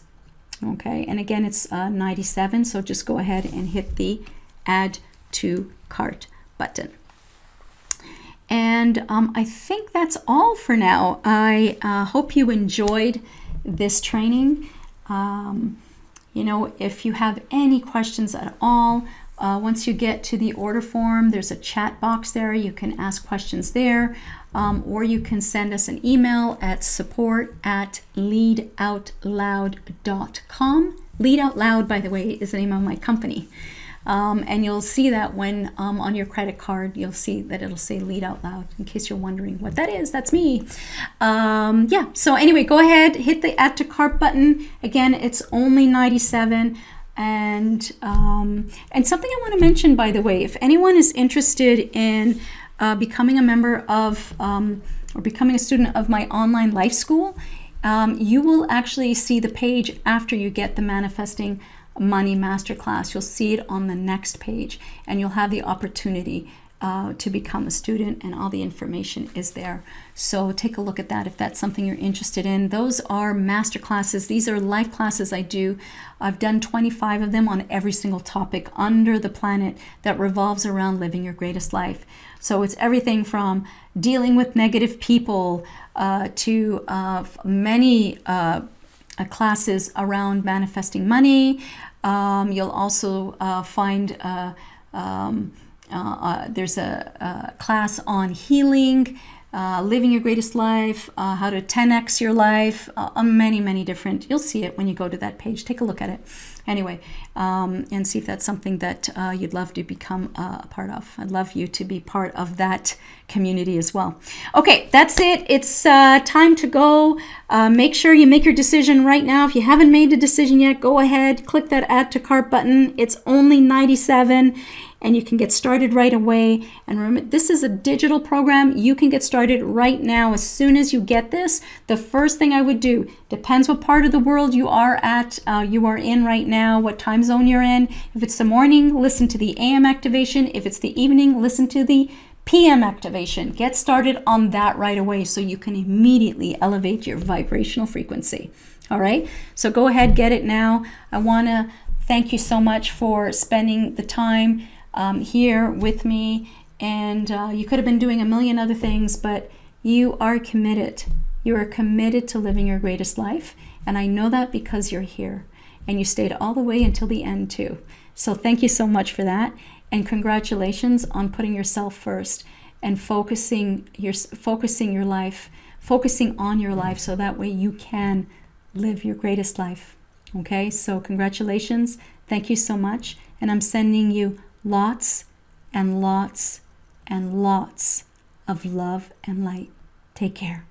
Okay, and again, it's 97, so just go ahead and hit the add to cart button. And I think that's all for now. I hope you enjoyed this training. If you have any questions at all, once you get to the order form, there's a chat box there. You can ask questions there, or you can send us an email at support@leadoutloud.com. Lead Out Loud, by the way, is the name of my company. And you'll see that when on your credit card, you'll see that it'll say Lead Out Loud, in case you're wondering what that is. That's me. So anyway, go ahead, hit the add to cart button. Again, it's only $97. And something I want to mention, by the way, if anyone is interested in becoming a member of or becoming a student of my online life school, you will actually see the page after you get the Manifesting Money Masterclass. You'll see it on the next page, and you'll have the opportunity to become a student, and all the information is there. So take a look at that if that's something you're interested in. Those are master classes. These are life classes I do. I've done 25 of them on every single topic under the planet that revolves around living your greatest life. So it's everything from dealing with negative people to many classes around manifesting money. You'll also find there's a class on healing, living your greatest life, how to 10x your life, many different. You'll see it when you go to that page. Take a look at it. Anyway, and see if that's something that you'd love to become a part of. I'd love you to be part of that community as well. Okay, that's it. It's time to go. Make sure you make your decision right now. If you haven't made a decision yet, go ahead, click that add to cart button. It's only $97. And you can get started right away. And remember, this is a digital program. You can get started right now. As soon as you get this, the first thing I would do, depends what part of the world you are in right now, what time zone you're in. If it's the morning, listen to the AM activation. If it's the evening, listen to the PM activation. Get started on that right away so you can immediately elevate your vibrational frequency. All right, so go ahead, get it now. I want to thank you so much for spending the time here with me, and you could have been doing a million other things, but you are committed. You are committed to living your greatest life, and I know that because you're here, and you stayed all the way until the end too. So thank you so much for that, and congratulations on putting yourself first and focusing on your life, so that way you can live your greatest life. Okay, so congratulations. Thank you so much, and I'm sending you lots and lots and lots of love and light. Take care.